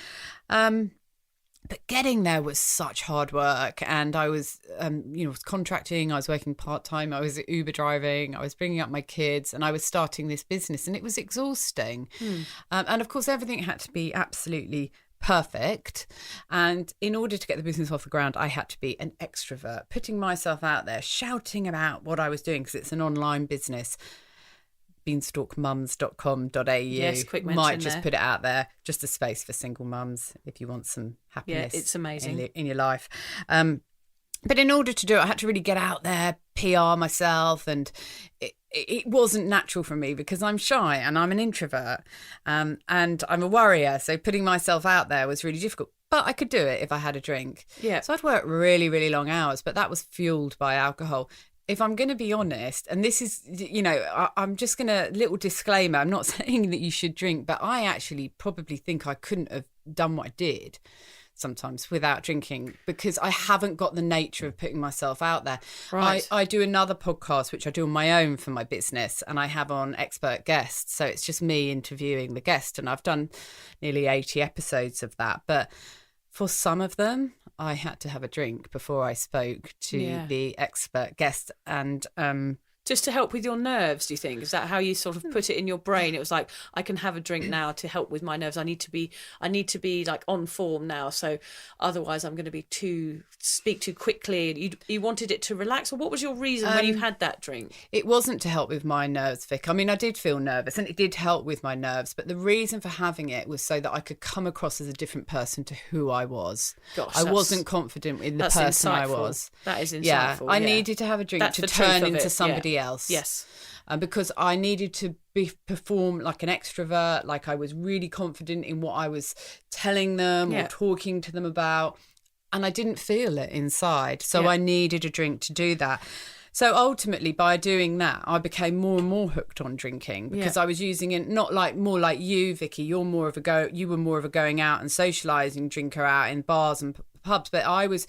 But getting there was such hard work, and I was, was contracting, I was working part-time, I was Uber driving, I was bringing up my kids, and I was starting this business, and it was exhausting. And of course, everything had to be absolutely perfect. And in order to get the business off the ground, I had to be an extrovert, putting myself out there, shouting about what I was doing, because it's an online business. beanstalkmums.com.au. Yes, quick mention might just there. put it out there, just a space for single mums if you want some happiness. Yeah, it's amazing in your life. But in order to do it, I had to really get out there, PR myself, and it wasn't natural for me because I'm shy and I'm an introvert, and I'm a worrier. So putting myself out there was really difficult. But I could do it if I had a drink. Yeah. So I'd work really, really long hours, but that was fueled by alcohol. If I'm going to be honest, and this is, I'm just going to, little disclaimer, I'm not saying that you should drink, but I actually probably think I couldn't have done what I did sometimes without drinking, because I haven't got the nature of putting myself out there. Right. I do another podcast, which I do on my own for my business, and I have on expert guests. So it's just me interviewing the guest, and I've done nearly 80 episodes of that. But for some of them, I had to have a drink before I spoke to the expert guest. And just to help with your nerves, do you think? Is that how you sort of put it in your brain? It was like, I can have a drink now to help with my nerves. I need to be like on form now. So otherwise I'm going to speak too quickly. You wanted it to relax, or what was your reason when you had that drink? It wasn't to help with my nerves, Vic. I mean, I did feel nervous and it did help with my nerves. But the reason for having it was so that I could come across as a different person to who I was. Gosh, I wasn't confident in the person I was. That is insightful. Yeah, I needed to have a drink to turn into somebody else. Yes. Because I needed to perform like an extrovert, like I was really confident in what I was telling them or talking to them about, and I didn't feel it inside. So I needed a drink to do that. So ultimately, by doing that, I became more and more hooked on drinking, because I was using it more like you, Vicky. You were more of a going out and socialising drinker out in bars and pubs, but I was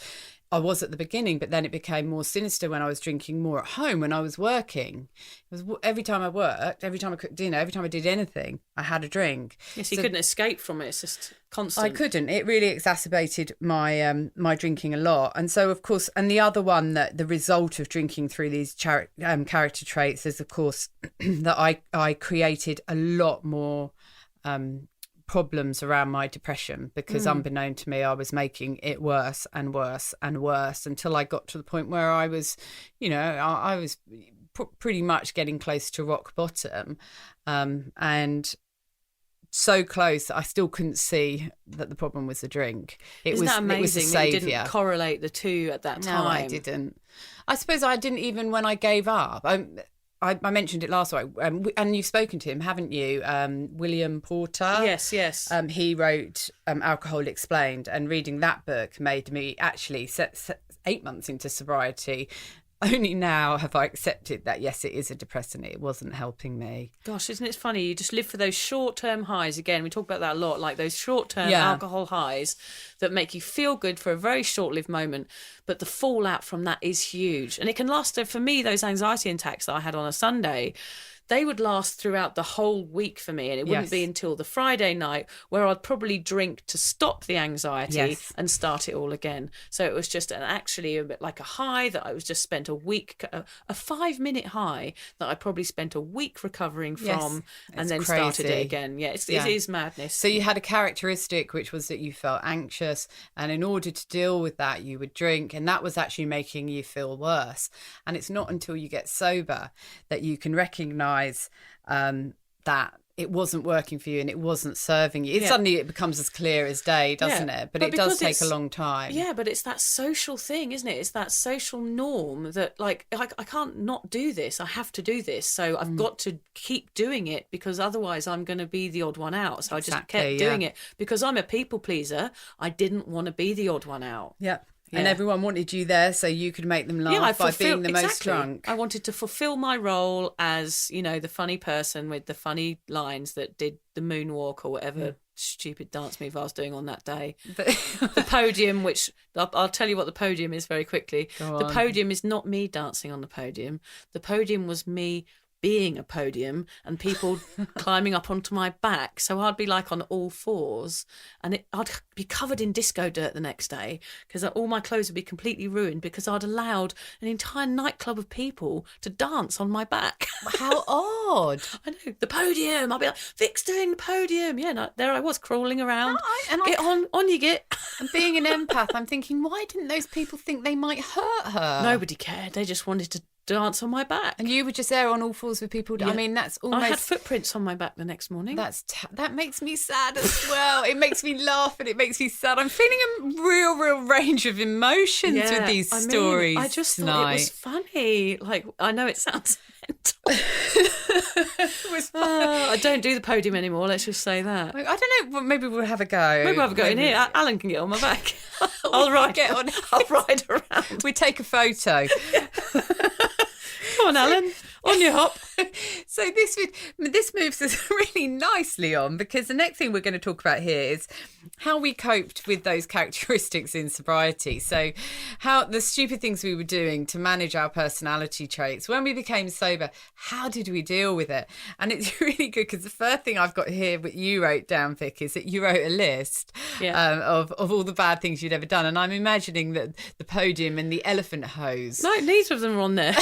at the beginning, but then it became more sinister when I was drinking more at home when I was working. It was every time I worked, every time I cooked dinner, every time I did anything, I had a drink. Yes, you couldn't escape from it. It's just constant. I couldn't. It really exacerbated my my drinking a lot. And so, of course, and the other one, that the result of drinking through these character traits is, of course, that I created a lot more problems around my depression, because unbeknown to me, I was making it worse and worse and worse until I got to the point where I was, I was pretty much getting close to rock bottom, and so close I still couldn't see that the problem was the drink. Isn't that amazing that you didn't correlate the two at that time? No, I didn't. I suppose I didn't even when I gave up. I mentioned it last week, and you've spoken to him, haven't you? William Porter. Yes. He wrote Alcohol Explained, and reading that book made me actually 8 months into sobriety only now have I accepted that, yes, it is a depressant. It wasn't helping me. Gosh, isn't it funny? You just live for those short-term highs. Again, we talk about that a lot, like those short-term alcohol highs that make you feel good for a very short-lived moment. But the fallout from that is huge. And it can last, for me, those anxiety attacks that I had on a Sunday, they would last throughout the whole week for me. And it wouldn't be until the Friday night where I'd probably drink to stop the anxiety and start it all again. So it was just actually a bit like a high that I was just spent a week, a 5-minute high that I probably spent a week recovering from and then started it again. Yeah, it is madness. So you had a characteristic, which was that you felt anxious. And in order to deal with that, you would drink. And that was actually making you feel worse. And it's not until you get sober that you can recognise that it wasn't working for you and it wasn't serving you. Suddenly it becomes as clear as day, doesn't it? But it does take a long time. Yeah, but it's that social thing, isn't it? It's that social norm that, like, I can't not do this. I have to do this. So I've got to keep doing it because otherwise I'm going to be the odd one out. So I just kept doing it because I'm a people pleaser. I didn't want to be the odd one out. Yeah. And everyone wanted you there so you could make them laugh by being the most drunk. I wanted to fulfill my role as, you know, the funny person with the funny lines that did the moonwalk or whatever stupid dance move I was doing on that day. The podium, which I'll tell you what the podium is very quickly. The podium is not me dancing on the podium. The podium was me being a podium and people climbing up onto my back. So I'd be like on all fours and I'd be covered in disco dirt the next day because all my clothes would be completely ruined because I'd allowed an entire nightclub of people to dance on my back. How odd. I know. The podium. I'd be like, Vic's doing the podium. Yeah, no, there I was crawling around. Get on you get. And being an empath, I'm thinking, why didn't those people think they might hurt her? Nobody cared. They just wanted to dance on my back. And you were just there on all fours with people. I mean, that's almost... I had footprints on my back the next morning. That makes me sad as well. It makes me laugh and it makes me sad. I'm feeling a real range of emotions with these stories. I just thought it was funny. Like, I know it sounds mental. It was I don't do the podium anymore, let's just say that. I don't know, maybe we'll have a go. Maybe we'll have a go in here. Alan can get on my back. I'll ride around. We take a photo. Come on, Alan. On your hop. So this moves us really nicely on because the next thing we're going to talk about here is how we coped with those characteristics in sobriety. So how the stupid things we were doing to manage our personality traits. When we became sober, how did we deal with it? And it's really good because the first thing I've got here, what you wrote down, Vic, is that you wrote a list of all the bad things you'd ever done. And I'm imagining that the podium and the elephant hose. No, neither of them are on there.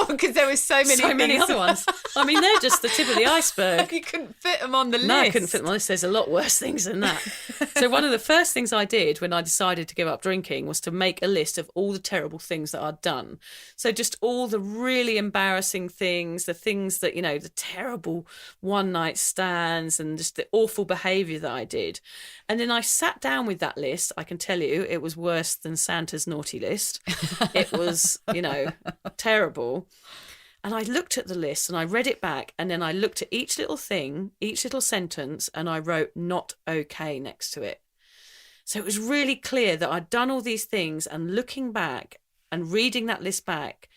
Because there were so many other ones. I mean, they're just the tip of the iceberg. You couldn't fit them on the list. No, I couldn't fit them on the list. There's a lot worse things than that. So one of the first things I did when I decided to give up drinking was to make a list of all the terrible things that I'd done. So just all the really embarrassing things, the things that, you know, the terrible one-night stands and just the awful behaviour that I did. And then I sat down with that list. I can tell you it was worse than Santa's naughty list. It was, you know, terrible. And I looked at the list and I read it back and then I looked at each little thing, each little sentence, and I wrote not okay next to it. So it was really clear that I'd done all these things, and looking back and reading that list back,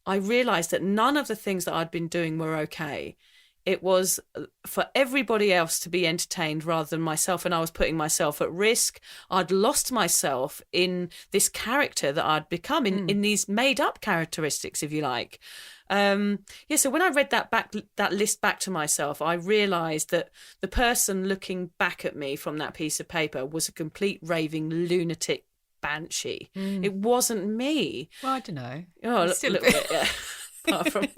I realised that none of the things that I'd been doing were okay. It was for everybody else to be entertained rather than myself, and I was putting myself at risk. I'd lost myself in this character that I'd become, in these made-up characteristics, if you like. So when I read that list back to myself, I realised that the person looking back at me from that piece of paper was a complete raving lunatic banshee. It wasn't me. Well, I don't know. Oh, a little bit, yeah. Apart from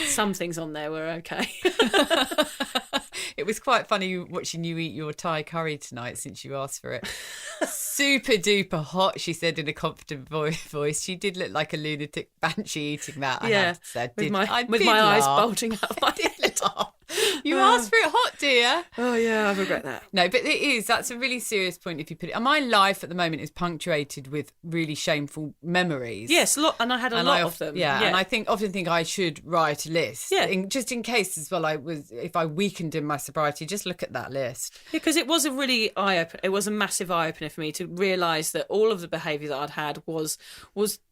some things on there were okay. It was quite funny watching you eat your Thai curry tonight since you asked for it. Super duper hot, she said in a confident voice. She did look like a lunatic banshee eating that, I have to say. With my eyes bulging out of my head. You asked for it hot, dear. Oh, yeah, I regret that. No, but that's a really serious point if you put it. And my life at the moment is punctuated with really shameful memories. Yes, and I had a lot of them. And I often think I should write a list. Yeah. Just in case as well, if I weakened in my sobriety, just look at that list. Because it was a really it was a massive eye opener for me to realise that all of the behaviour that I'd had was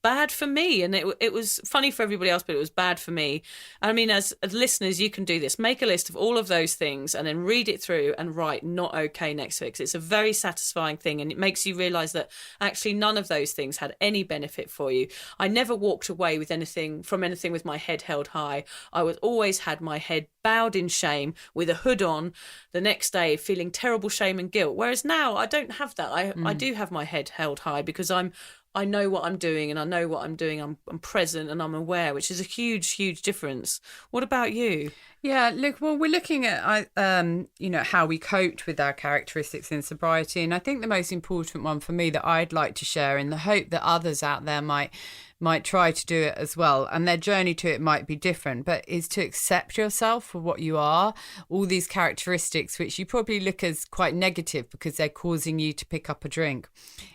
bad for me, and it was funny for everybody else, but it was bad for me. And I mean, as listeners, you can do this: make a list of all of those things, and then read it through and write "not okay" next to it. 'Cause it's a very satisfying thing, and it makes you realise that actually none of those things had any benefit for you. I never walked away with anything with my head held high. I was always had my head bowed in shame with a hood on the next day, feeling terrible shame and guilt. Whereas now I don't have that. I do have my head held high because I know what I'm doing, and I know what I'm doing. I'm present and I'm aware, which is a huge, huge difference. What about you? Yeah, look, well, we're looking at, how we coped with our characteristics in sobriety. And I think the most important one for me that I'd like to share, in the hope that others out there might try to do it as well, and their journey to it might be different, but is to accept yourself for what you are. All these characteristics, which you probably look as quite negative because they're causing you to pick up a drink.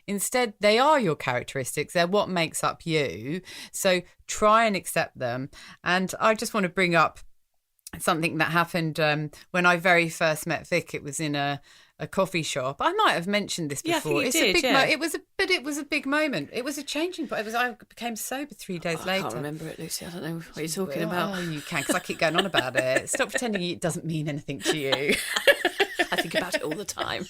Instead, they are your characteristics. They're what makes up you. So try and accept them. And I just want to bring up something that happened when I very first met Vic. It was in a coffee shop. I might have mentioned this before. Yeah, I think you did. It was a big moment. It was a changing point. I became sober 3 days later. I can't remember it, Lucy. I don't know what you're talking about. Oh, you can, because I keep going on about it. Stop pretending it doesn't mean anything to you. I think about it all the time.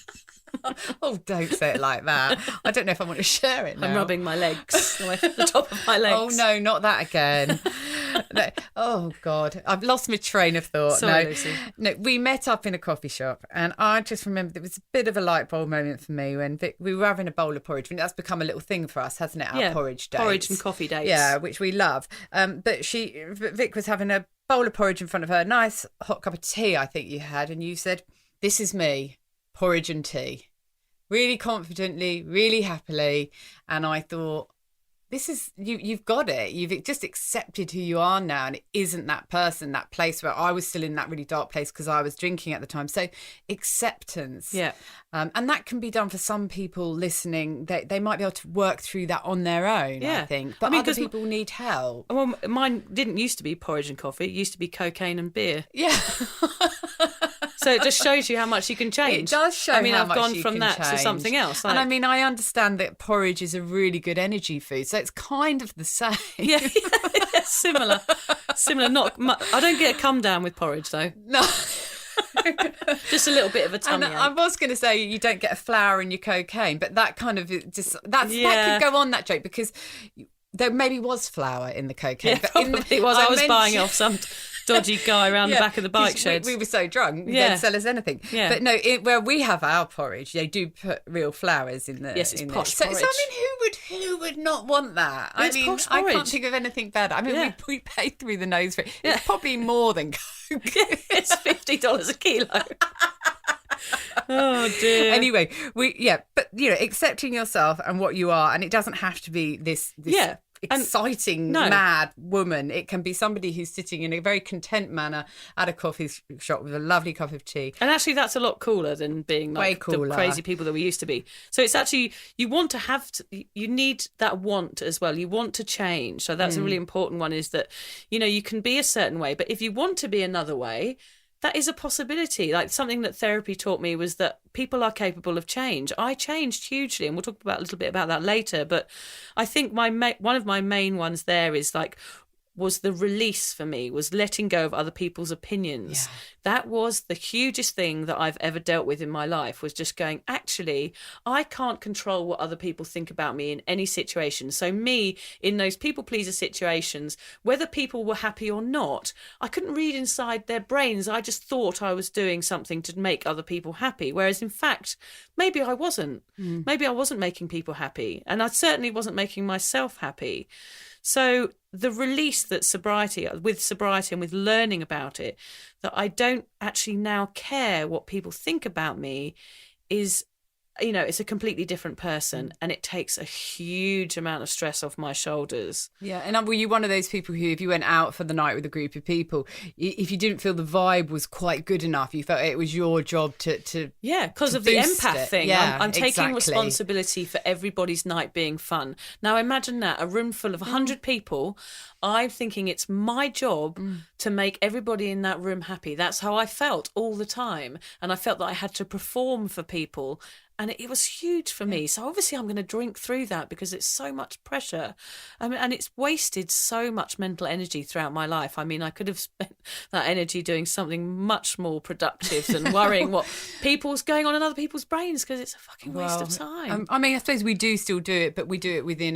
Oh, don't say it like that. I don't know if I want to share it now. I'm rubbing my legs, the top of my legs. Oh, no, not that again. No. Oh, God. I've lost my train of thought. Sorry, Lucy. No, we met up in a coffee shop, and I just remember it was a bit of a light bulb moment for me when we were having a bowl of porridge. I mean, that's become a little thing for us, hasn't it? Our porridge dates. Porridge and coffee dates. Yeah, which we love. But Vic was having a bowl of porridge in front of her, a nice hot cup of tea, I think you had, and you said, "This is me, porridge and tea." Really confidently, really happily. And I thought, this is, you've got it. You've just accepted who you are now. And it isn't that person, that place where I was still in that really dark place because I was drinking at the time. So acceptance. Yeah. And that can be done for some people listening. They might be able to work through that on their own, I think. But other people need help. Well, mine didn't used to be porridge and coffee. It used to be cocaine and beer. Yeah. So it just shows you how much you can change. It does show how much you can change. I've gone from that to something else. And I mean, I understand that porridge is a really good energy food, so it's kind of the same. Yeah, similar. Not much. I don't get a come down with porridge, though. No. Just a little bit of a tummy ache. I was going to say you don't get a flour in your cocaine, but that kind of that could go on, that joke, because there maybe was flour in the cocaine. Yeah, probably was. I was buying it off some dodgy guy around the back of the bike sheds. We were so drunk, they'd sell us anything. Yeah. But no, where we have our porridge, they do put real flowers in the. Yes, it's posh porridge. So I mean, who would not want that? It's posh porridge. I can't think of anything better. I mean, we pay through the nose for it. It's probably more than Coke. It's $50 a kilo. Oh dear. Anyway, but accepting yourself and what you are, and it doesn't have to be this exciting, mad woman. It can be somebody who's sitting in a very content manner at a coffee shop with a lovely cup of tea. And actually, that's a lot cooler than being like the crazy people that we used to be. So it's actually, you want to have, you need that want as well. You want to change. So that's a really important one, is that, you can be a certain way, but if you want to be another way, that is a possibility. Like, something that therapy taught me was that people are capable of change. I changed hugely, and we'll talk about a little bit about that later. But I think one of my main ones there was the release for me, was letting go of other people's opinions. Yeah. That was the hugest thing that I've ever dealt with in my life, was just going, actually, I can't control what other people think about me in any situation. So me, in those people pleaser situations, whether people were happy or not, I couldn't read inside their brains. I just thought I was doing something to make other people happy. Whereas in fact, maybe I wasn't. Maybe I wasn't making people happy. And I certainly wasn't making myself happy. So the release that sobriety and with learning about it, that I don't actually now care what people think about me, is you know, it's a completely different person, and it takes a huge amount of stress off my shoulders. Yeah. And were you one of those people who, if you went out for the night with a group of people, if you didn't feel the vibe was quite good enough, you felt it was your job to yeah, because of the empath thing. Yeah, I'm taking exactly. responsibility for everybody's night being fun. Now imagine that, a room full of 100 people. I'm thinking it's my job to make everybody in that room happy. That's how I felt all the time. And I felt that I had to perform for people. And it was huge for me. So obviously I'm going to drink through that because it's so much pressure. I mean, and it's wasted so much mental energy throughout my life. I mean, I could have spent that energy doing something much more productive than worrying what people's going on in other people's brains, because it's a fucking waste of time. I mean, I suppose we do still do it, but we do it within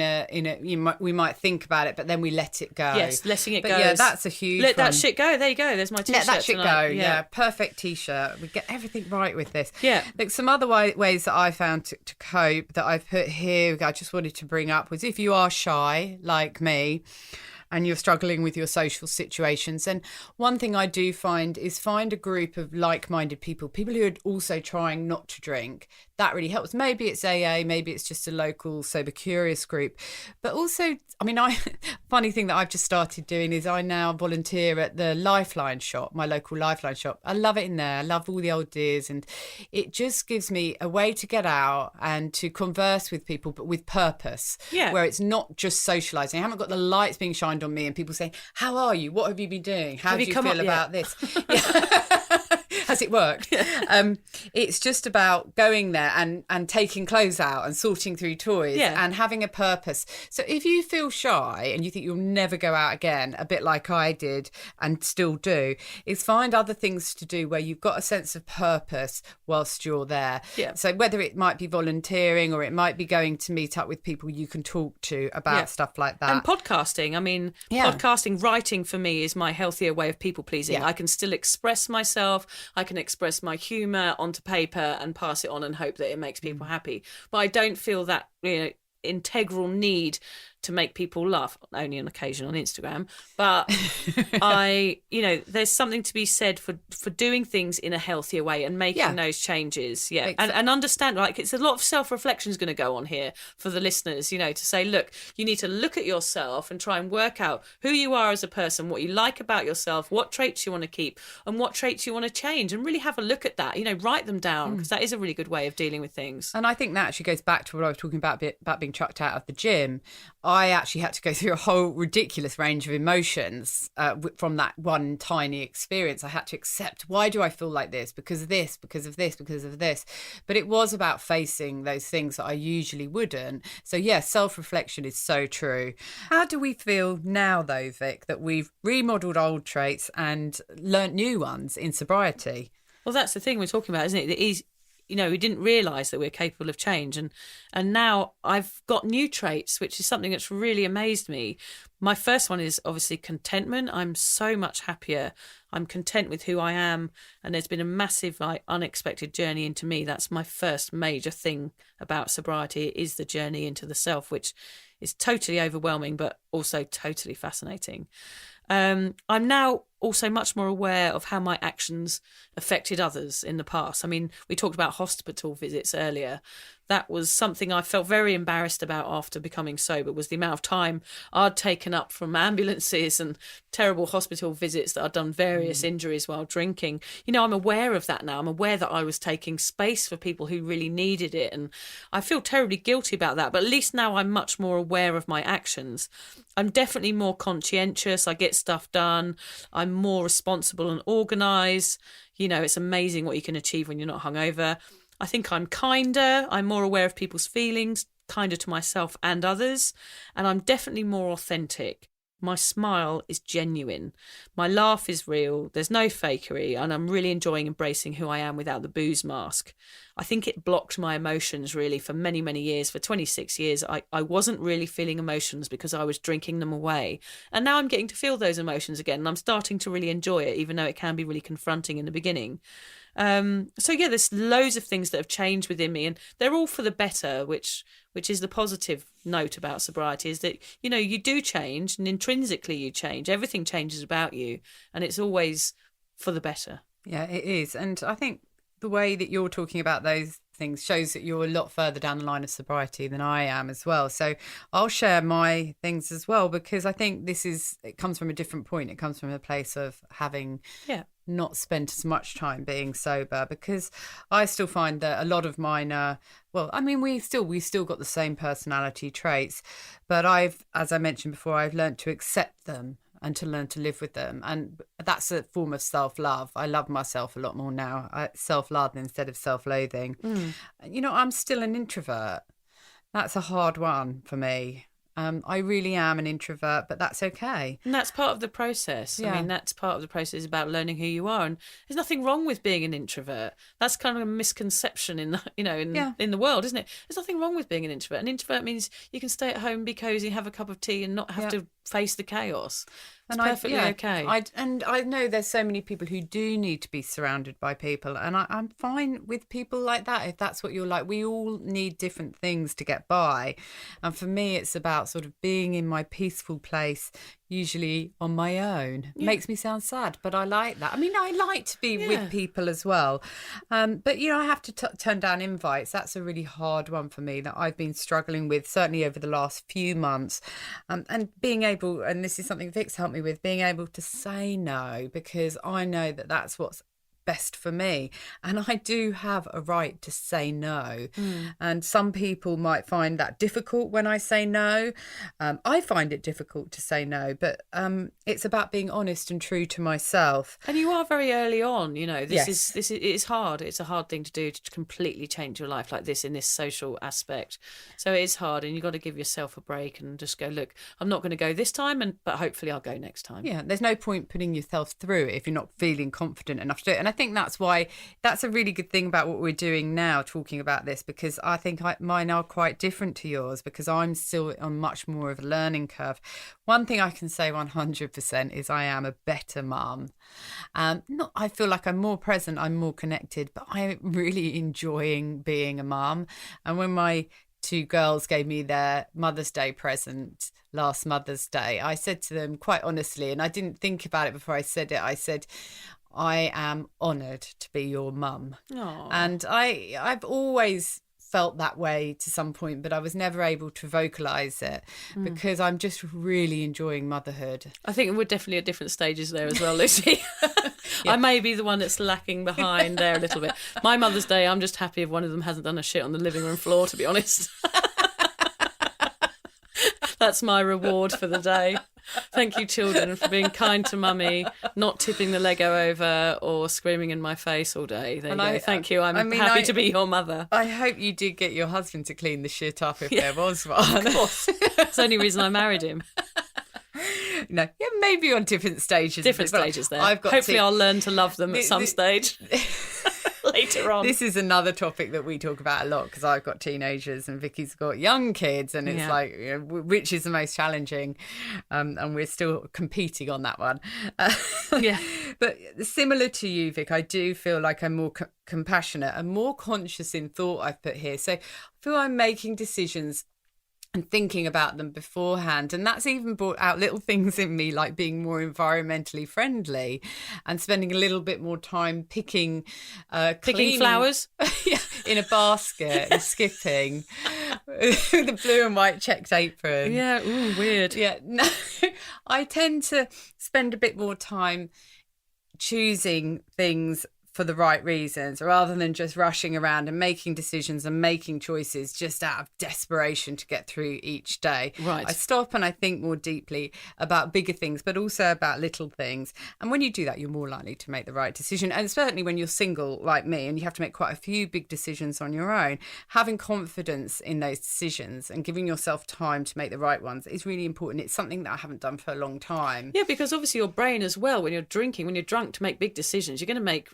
we might think about it, but then we let it go. Yes, letting it go. Yeah, that's a huge Let that shit go. There you go. There's my t-shirt. Let that shit tonight. go. Yeah, perfect t-shirt. We get everything right with this. Yeah. Like some other ways that I found to cope that I've put here, I just wanted to bring up, was if you are shy like me and you're struggling with your social situations, and one thing I do find is find a group of like-minded people who are also trying not to drink. That really helps. Maybe it's AA, maybe it's just a local sober curious group. But also, I mean, funny thing that I've just started doing is I now volunteer at the Lifeline shop, my local Lifeline shop. I love it in there. I love all the old dears, and it just gives me a way to get out and to converse with people, but with purpose. Yeah. Where it's not just socialising. I haven't got the lights being shined on me and people saying, how are you? What have you been doing? How do you feel about this? Has it worked? Yeah. It's just about going there and taking clothes out and sorting through toys and having a purpose. So if you feel shy and you think you'll never go out again, a bit like I did and still do, is find other things to do where you've got a sense of purpose whilst you're there. Yeah. So whether it might be volunteering or it might be going to meet up with people you can talk to about stuff like that. And podcasting. I mean, podcasting, writing for me is my healthier way of people pleasing. Yeah. I can still express myself. I can express my humour onto paper and pass it on and hope that it makes people happy. But I don't feel that, integral need to make people laugh, only on occasion on Instagram. But there's something to be said for doing things in a healthier way and making those changes. Yeah. And understand, like, it's a lot of self-reflection is going to go on here for the listeners, to say, look, you need to look at yourself and try and work out who you are as a person, what you like about yourself, what traits you want to keep and what traits you want to change, and really have a look at that, write them down, because that is a really good way of dealing with things. And I think that actually goes back to what I was talking about being chucked out of the gym. I actually had to go through a whole ridiculous range of emotions from that one tiny experience. I had to accept, why do I feel like this? Because of this, because of this, because of this. But it was about facing those things that I usually wouldn't. So yes, self-reflection is so true. How do we feel now though, Vic, that we've remodeled old traits and learnt new ones in sobriety? Well, that's the thing we're talking about, isn't it? It is, we didn't realise that we're capable of change. And now I've got new traits, which is something that's really amazed me. My first one is obviously contentment. I'm so much happier. I'm content with who I am. And there's been a massive, unexpected journey into me. That's my first major thing about sobriety, is the journey into the self, which is totally overwhelming, but also totally fascinating. I'm now also much more aware of how my actions affected others in the past. I mean, we talked about hospital visits earlier. That was something I felt very embarrassed about after becoming sober, was the amount of time I'd taken up from ambulances and terrible hospital visits, that I'd done various injuries while drinking. I'm aware of that now. I'm aware that I was taking space for people who really needed it. And I feel terribly guilty about that. But at least now I'm much more aware of my actions. I'm definitely more conscientious. I get stuff done. I'm more responsible and organised. It's amazing what you can achieve when you're not hungover. I think I'm kinder. I'm more aware of people's feelings, kinder to myself and others. And I'm definitely more authentic. My smile is genuine. My laugh is real. There's no fakery. And I'm really enjoying embracing who I am without the booze mask. I think it blocked my emotions really for many, many years. For 26 years, I wasn't really feeling emotions because I was drinking them away. And now I'm getting to feel those emotions again. And I'm starting to really enjoy it, even though it can be really confronting in the beginning. There's loads of things that have changed within me, and they're all for the better, which is the positive note about sobriety, is that, you do change, and intrinsically you change. Everything changes about you, and it's always for the better. Yeah, it is. And I think the way that you're talking about those things shows that you're a lot further down the line of sobriety than I am as well. So I'll share my things as well, because I think it comes from a different point. It comes from a place of having not spent as much time being sober, because I still find that a lot of mine are, well, I mean, we still got the same personality traits, but as I mentioned before, I've learned to accept them and to learn to live with them. And that's a form of self-love. I love myself a lot more now. Self-love instead of self-loathing. I'm still an introvert. That's a hard one for me. I really am an introvert, but that's okay. And that's part of the process. Yeah. I mean, that's part of the process about learning who you are. And there's nothing wrong with being an introvert. That's kind of a misconception in the world, isn't it? There's nothing wrong with being an introvert. An introvert means you can stay at home, be cosy, have a cup of tea, and not have to face the chaos. It's perfectly okay. I know there's so many people who do need to be surrounded by people, and I'm fine with people like that if that's what you're like. We all need different things to get by, and for me it's about sort of being in my peaceful place, usually on my own. It makes me sound sad, but I like that. I mean, I like to be with people as well, but I have to turn down invites. That's a really hard one for me that I've been struggling with, certainly over the last few months, and being able, and this is something Vic's helped me with, being able to say no, because I know that that's what's best for me, and I do have a right to say no. And some people might find that difficult when I say no. I find it difficult to say no, but it's about being honest and true to myself. And you are very early on, it's hard. It's a hard thing to do, to completely change your life like this in this social aspect. So it is hard, and you've got to give yourself a break and just go, look, I'm not going to go this time, but hopefully I'll go next time. Yeah, there's no point putting yourself through it if you're not feeling confident enough to do it. And I think that's why that's a really good thing about what we're doing now, talking about this, because I think mine are quite different to yours, because I'm still on much more of a learning curve. One thing I can say 100% is I am a better mum. I feel like I'm more present, I'm more connected, but I'm really enjoying being a mum. And when my 2 girls gave me their Mother's Day present last Mother's Day, I said to them quite honestly, and I didn't think about it before I said it, I said, I am honoured to be your mum. Aww. And I've always felt that way to some point, but I was never able to vocalise it because I'm just really enjoying motherhood. I think we're definitely at different stages there as well, Lucy. I may be the one that's lacking behind there a little bit. My Mother's Day, I'm just happy if one of them hasn't done a shit on the living room floor, to be honest. That's my reward for the day. Thank you, children, for being kind to mummy, not tipping the Lego over or screaming in my face all day. There you go. Thank you. I'm happy to be your mother. I hope you did get your husband to clean the shit up if there was one. Of course. It's the only reason I married him. No, yeah, maybe on different stages. Different stages there. Hopefully I'll learn to love them at some stage. Later on. This is another topic that we talk about a lot, because I've got teenagers and Vicky's got young kids, and it's like, which is the most challenging, and we're still competing on that one. But similar to you, Vic, I do feel like I'm more compassionate and more conscious in thought I've put here. So I feel I'm making decisions and thinking about them beforehand. And that's even brought out little things in me, like being more environmentally friendly and spending a little bit more time picking flowers in a basket and skipping with a blue and white checked apron. Yeah, ooh, weird. Yeah, no, I tend to spend a bit more time choosing things for the right reasons, rather than just rushing around and making decisions and making choices just out of desperation to get through each day. Right. I stop and I think more deeply about bigger things, but also about little things. And when you do that, you're more likely to make the right decision. And certainly when you're single like me and you have to make quite a few big decisions on your own, having confidence in those decisions and giving yourself time to make the right ones is really important. It's something that I haven't done for a long time. Yeah, because obviously your brain as well, when you're drunk to make big decisions, you're going to make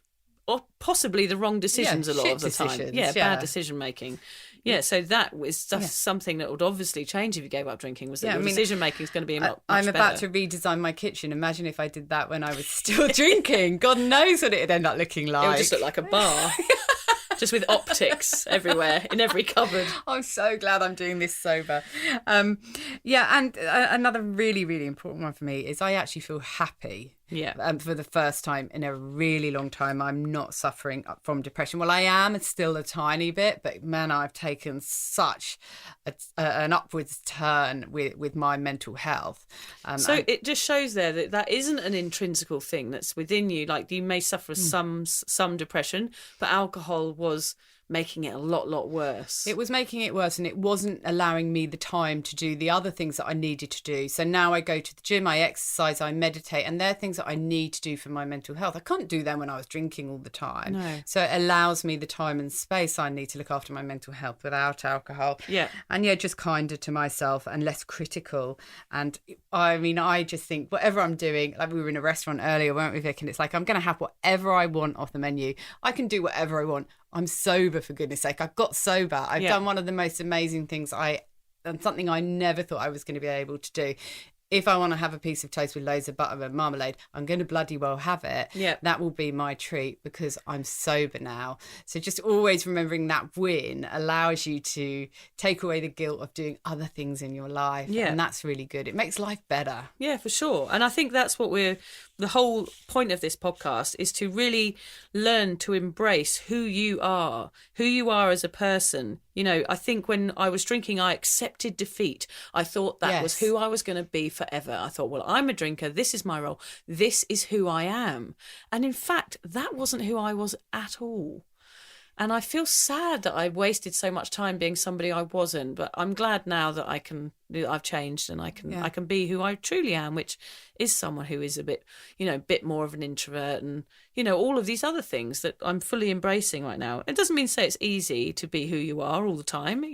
or possibly the wrong decisions a lot of the time. Bad decision making. Yeah, so that was just something that would obviously change if you gave up drinking, was that your decision making is going to be much I'm about better. to redesign my kitchen. Imagine if I did that when I was still drinking. God knows what it'd end up looking like. It would just look like a bar. Just with optics everywhere, in every cupboard. I'm so glad I'm doing this sober. And another really, really important one for me is I actually feel happy. Yeah. For the first time in a really long time, I'm not suffering from depression. Well, I am still a tiny bit, but man, I've taken such an upwards turn with my mental health. So it just shows there that that isn't an intrinsical thing that's within you. Like you may suffer some depression, but alcohol was making it a lot worse. It was making it worse, and it wasn't allowing me the time to do the other things that I needed to do. So now I go to the gym, I exercise, I meditate, and they're things that I need to do for my mental health. I couldn't do them when I was drinking all the time. No. So it allows me the time and space I need to look after my mental health without alcohol. Yeah. And just kinder to myself and less critical. And I mean, I just think whatever I'm doing, like we were in a restaurant earlier, weren't we, Vic? And it's like, I'm going to have whatever I want off the menu. I can do whatever I want. I'm sober, for goodness sake. I've got sober. I've done one of the most amazing things and something I never thought I was going to be able to do. If I want to have a piece of toast with loads of butter and marmalade, I'm going to bloody well have it. Yeah. That will be my treat because I'm sober now. So just always remembering that win allows you to take away the guilt of doing other things in your life. Yeah. And that's really good. It makes life better. Yeah, for sure. And I think that's what the whole point of this podcast is to really learn to embrace who you are as a person. You know, I think when I was drinking, I accepted defeat. I thought that was who I was going to be forever. I thought, well, I'm a drinker. This is my role. This is who I am. And in fact, that wasn't who I was at all. And I feel sad that I wasted so much time being somebody I wasn't. But I'm glad now that I've changed and I can be who I truly am, which is someone who is a bit more of an introvert and, all of these other things that I'm fully embracing right now. It doesn't mean to say it's easy to be who you are all the time,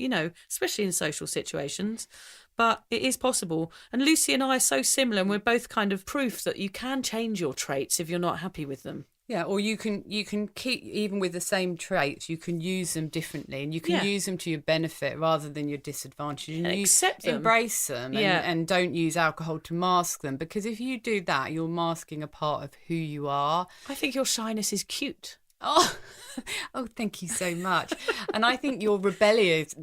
especially in social situations. But it is possible. And Lucy and I are so similar, and we're both kind of proof that you can change your traits if you're not happy with them. Yeah, or you can keep, even with the same traits, you can use them differently, and you can use them to your benefit rather than your disadvantage. And accept them. Embrace them and don't use alcohol to mask them, because if you do that, you're masking a part of who you are. I think your shyness is cute. Oh, thank you so much. And I think your rebelliousness.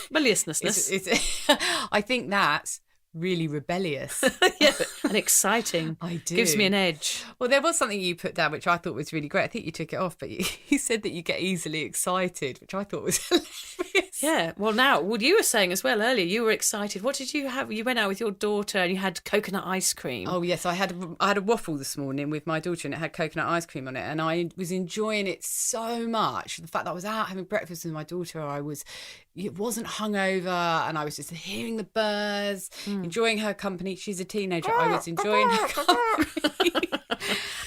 Rebelliousness. I think that's really rebellious. And exciting. I do. Gives me an edge. Well, there was something you put down which I thought was really great. I think you took it off, but you said that you get easily excited, which I thought was hilarious. Yeah. Well, now, what you were saying as well earlier, you were excited. What did you have? You went out with your daughter and you had coconut ice cream. Oh, yes. I had a waffle this morning with my daughter and it had coconut ice cream on it. And I was enjoying it so much. The fact that I was out having breakfast with my daughter, it wasn't hungover, and I was just hearing the birds, enjoying her company. She's a teenager. I was enjoying her company.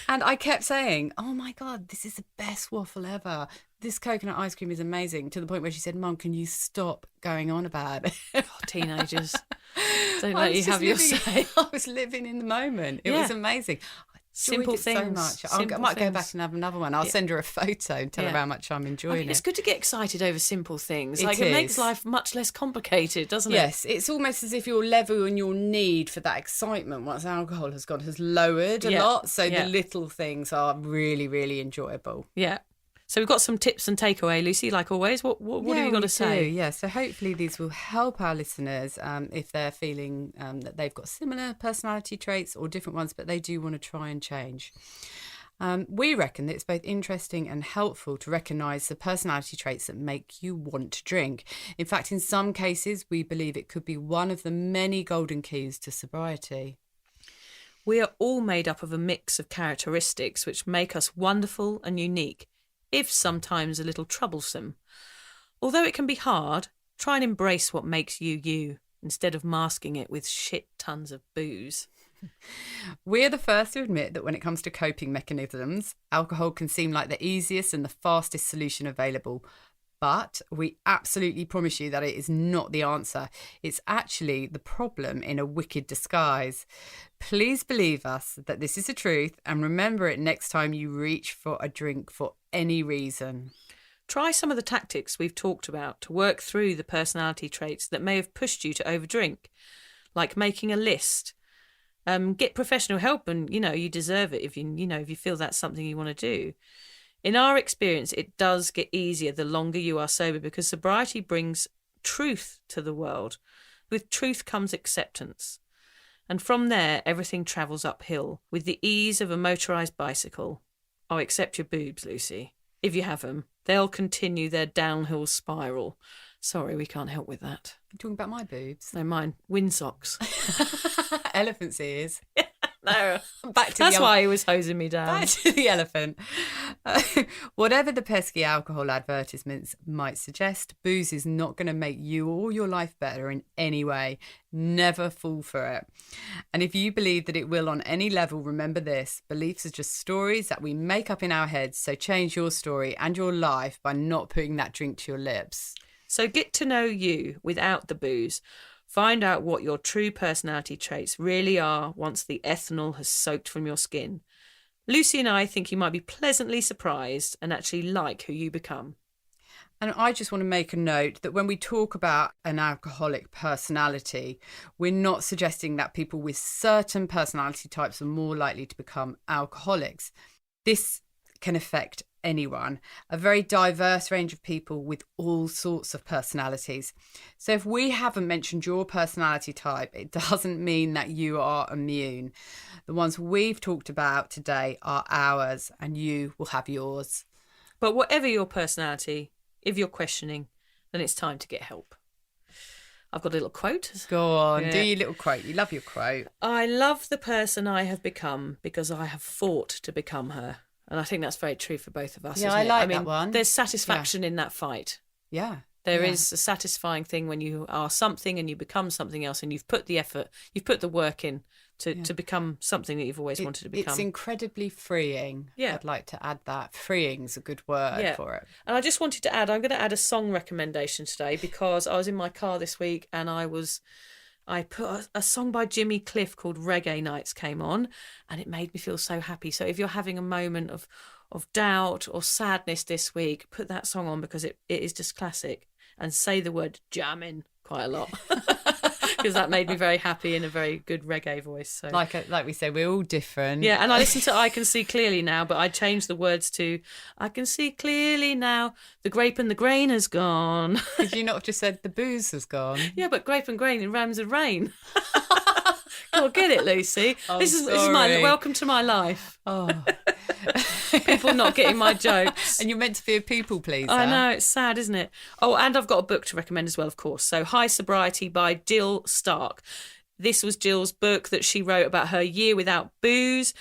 And I kept saying, oh my God, this is the best waffle ever. This coconut ice cream is amazing, to the point where she said, Mum, can you stop going on about it? Oh, teenagers. Don't let you have your say. I was living in the moment. It was amazing. Simple things. So much. I might go back and have another one. I'll send her a photo and tell her how much I'm enjoying it. It's good to get excited over simple things. It is. makes life much less complicated, doesn't it? Yes, it's almost as if your level and your need for that excitement once alcohol has lowered a lot. So the little things are really, really enjoyable. Yeah. So we've got some tips and takeaway, Lucy, like always. What have you got to say? Yeah, so hopefully these will help our listeners if they're feeling that they've got similar personality traits or different ones, but they do want to try and change. We reckon that it's both interesting and helpful to recognise the personality traits that make you want to drink. In fact, in some cases, we believe it could be one of the many golden keys to sobriety. We are all made up of a mix of characteristics which make us wonderful and unique, if sometimes a little troublesome. Although it can be hard, try and embrace what makes you you, instead of masking it with shit tons of booze. We're the first to admit that when it comes to coping mechanisms, alcohol can seem like the easiest and the fastest solution available. But we absolutely promise you that it is not the answer. It's actually the problem in a wicked disguise. Please believe us that this is the truth, and remember it next time you reach for a drink for any reason. Try some of the tactics we've talked about to work through the personality traits that may have pushed you to overdrink, like making a list. Get professional help, and you deserve it if you feel that's something you want to do. In our experience, it does get easier the longer you are sober, because sobriety brings truth to the world. With truth comes acceptance. And from there, everything travels uphill with the ease of a motorised bicycle. Oh, except your boobs, Lucy. If you have them, they'll continue their downhill spiral. Sorry, we can't help with that. You're talking about my boobs? No, mine. Windsocks. Elephant's ears. No. Back to That's why he was hosing me down. Back to the elephant. Whatever the pesky alcohol advertisements might suggest, booze is not going to make you or your life better in any way. Never fall for it. And if you believe that it will on any level, remember this: beliefs are just stories that we make up in our heads. So change your story and your life by not putting that drink to your lips. So get to know you without the booze. Find out what your true personality traits really are once the ethanol has soaked from your skin. Lucy and I think you might be pleasantly surprised and actually like who you become. And I just want to make a note that when we talk about an alcoholic personality, we're not suggesting that people with certain personality types are more likely to become alcoholics. This can affect anyone, a very diverse range of people with all sorts of personalities. So if we haven't mentioned your personality type, it doesn't mean that you are immune. The ones we've talked about today are ours, and you will have yours. But whatever your personality, if you're questioning, then it's time to get help. I've got a little quote. Go on, Yeah. do your little quote. You love your quote. I love the person I have become because I have fought to become her. And I think that's very true for both of us. Yeah, isn't I it? like that one. There's satisfaction in that fight. Yeah. There is a satisfying thing when you are something and you become something else, and you've put the effort, you've put the work in to become something that you've always wanted to become. It's incredibly freeing. Yeah. I'd like to add that. Freeing's a good word for it. And I just wanted to add, I'm going to add a song recommendation today because I was in my car this week and I put a song by Jimmy Cliff called Reggae Nights came on, and it made me feel so happy. So if you're having a moment of doubt or sadness this week, put that song on because it is just classic, and say the word jamming quite a lot because that made me very happy in a very good reggae voice. So Like we said, we're all different. yeah, and I listened to I Can See Clearly Now, but I changed the words to I can see clearly now, the grape and the grain has gone. Could you not have just said the booze has gone? Yeah, but grape and grain, it rhymes with rain. Go on, get it, Lucy. Oh, this is my sorry. welcome to my life. Oh. People not getting my jokes. And you're meant to be a people pleaser. I know, it's sad, isn't it? Oh, and I've got a book to recommend as well, of course. So High Sobriety by Jill Stark. This was Jill's book that she wrote about her year without booze.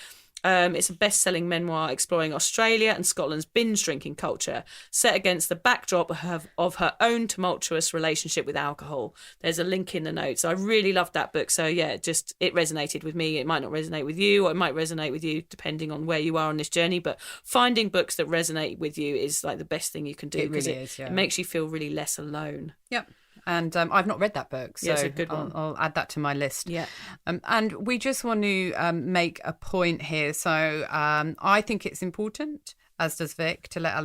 It's a best-selling memoir exploring Australia and Scotland's binge drinking culture, set against the backdrop of her own tumultuous relationship with alcohol. There's a link in the notes. I really loved that book. So yeah, it resonated with me. It might not resonate with you, or it might resonate with you depending on where you are on this journey. But finding books that resonate with you is like the best thing you can do. It really is, yeah. It makes you feel really less alone. Yep. And I've not read that book, so Yeah, it's a good one. I'll add that to my list. Yeah. And we just want to make a point here. So I think it's important, as does Vic, to let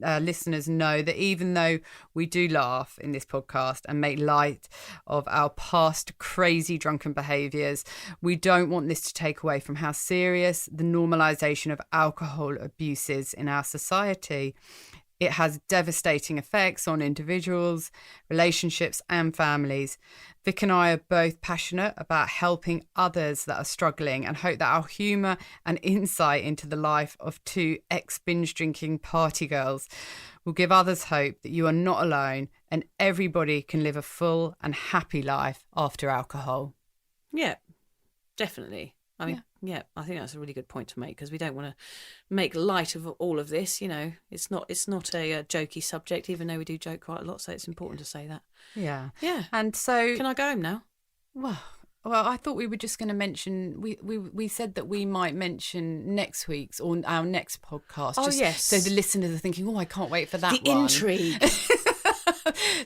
our listeners know that even though we do laugh in this podcast and make light of our past crazy drunken behaviours, we don't want this to take away from how serious the normalisation of alcohol abuse is in our society. It has devastating effects on individuals, relationships and families. Vic and I are both passionate about helping others that are struggling and hope that our humour and insight into the life of two ex-binge drinking party girls will give others hope that you are not alone and everybody can live a full and happy life after alcohol. Yeah, definitely. I mean, yeah, I think that's a really good point to make because we don't want to make light of all of this. You know, it's not a jokey subject, even though we do joke quite a lot. So it's important to say that. Yeah. Yeah. And so... Can I go home now? Well, I thought we were just going to mention... We said that we might mention next week's or our next podcast. Oh, yes. So the listeners are thinking, oh, I can't wait for that The one. intrigue.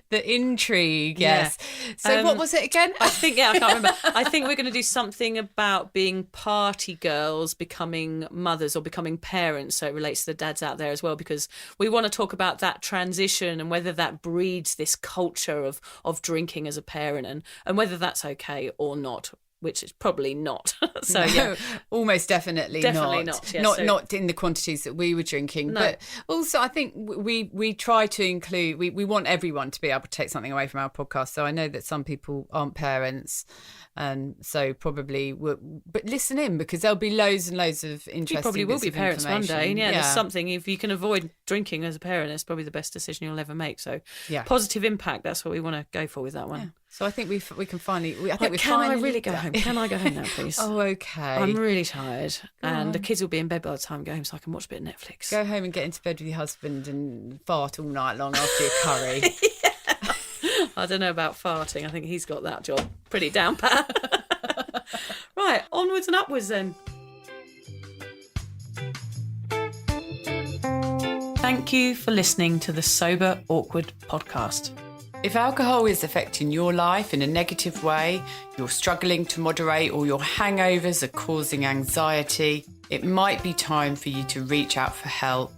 The intrigue, yes. Yeah. So what was it again? I can't remember. I think we're going to do something about being party girls, becoming mothers or becoming parents. So it relates to the dads out there as well, because we want to talk about that transition and whether that breeds this culture of drinking as a parent and whether that's okay or not. which is probably not. So yeah, almost definitely not. Yeah, not in the quantities that we were drinking. No. But also, I think we try to include. We want everyone to be able to take something away from our podcast. So I know that some people aren't parents, and so probably but listen in, because there'll be loads and loads of interesting. You probably will be parents one day. information. Yeah, there's something, if you can avoid drinking as a parent, it's probably the best decision you'll ever make. So positive impact, that's what we want to go for with that one. Yeah. So I think we can finally. I really go home? Can I go home now, please? Oh, okay. I'm really tired, and the kids will be in bed by the time I go home, so I can watch a bit of Netflix. Go home and get into bed with your husband and fart all night long after your curry. I don't know about farting. I think he's got that job pretty down pat. Right, onwards and upwards then. Thank you for listening to the Sober Awkward podcast. If alcohol is affecting your life in a negative way, you're struggling to moderate, or your hangovers are causing anxiety, it might be time for you to reach out for help.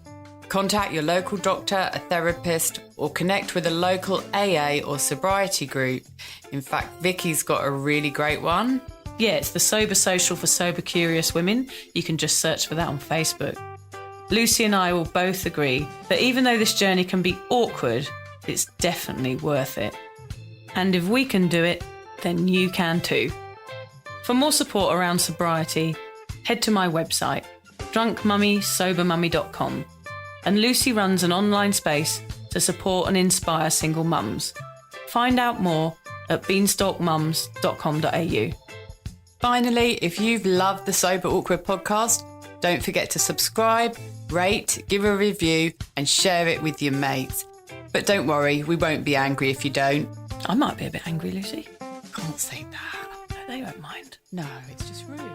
Contact your local doctor, a therapist, or connect with a local AA or sobriety group. In fact, Vicky's got a really great one. Yeah, it's the Sober Social for Sober Curious Women. You can just search for that on Facebook. Lucy and I will both agree that even though this journey can be awkward, it's definitely worth it. And if we can do it, then you can too. For more support around sobriety, head to my website, drunkmummysobermummy.com. And Lucy runs an online space to support and inspire single mums. Find out more at beanstalkmums.com.au. Finally, if you've loved the Sober Awkward podcast, don't forget to subscribe, rate, give a review, and share it with your mates. But don't worry, we won't be angry if you don't. I might be a bit angry, Lucy. Can't say that. No, they won't mind. No, it's just rude. No.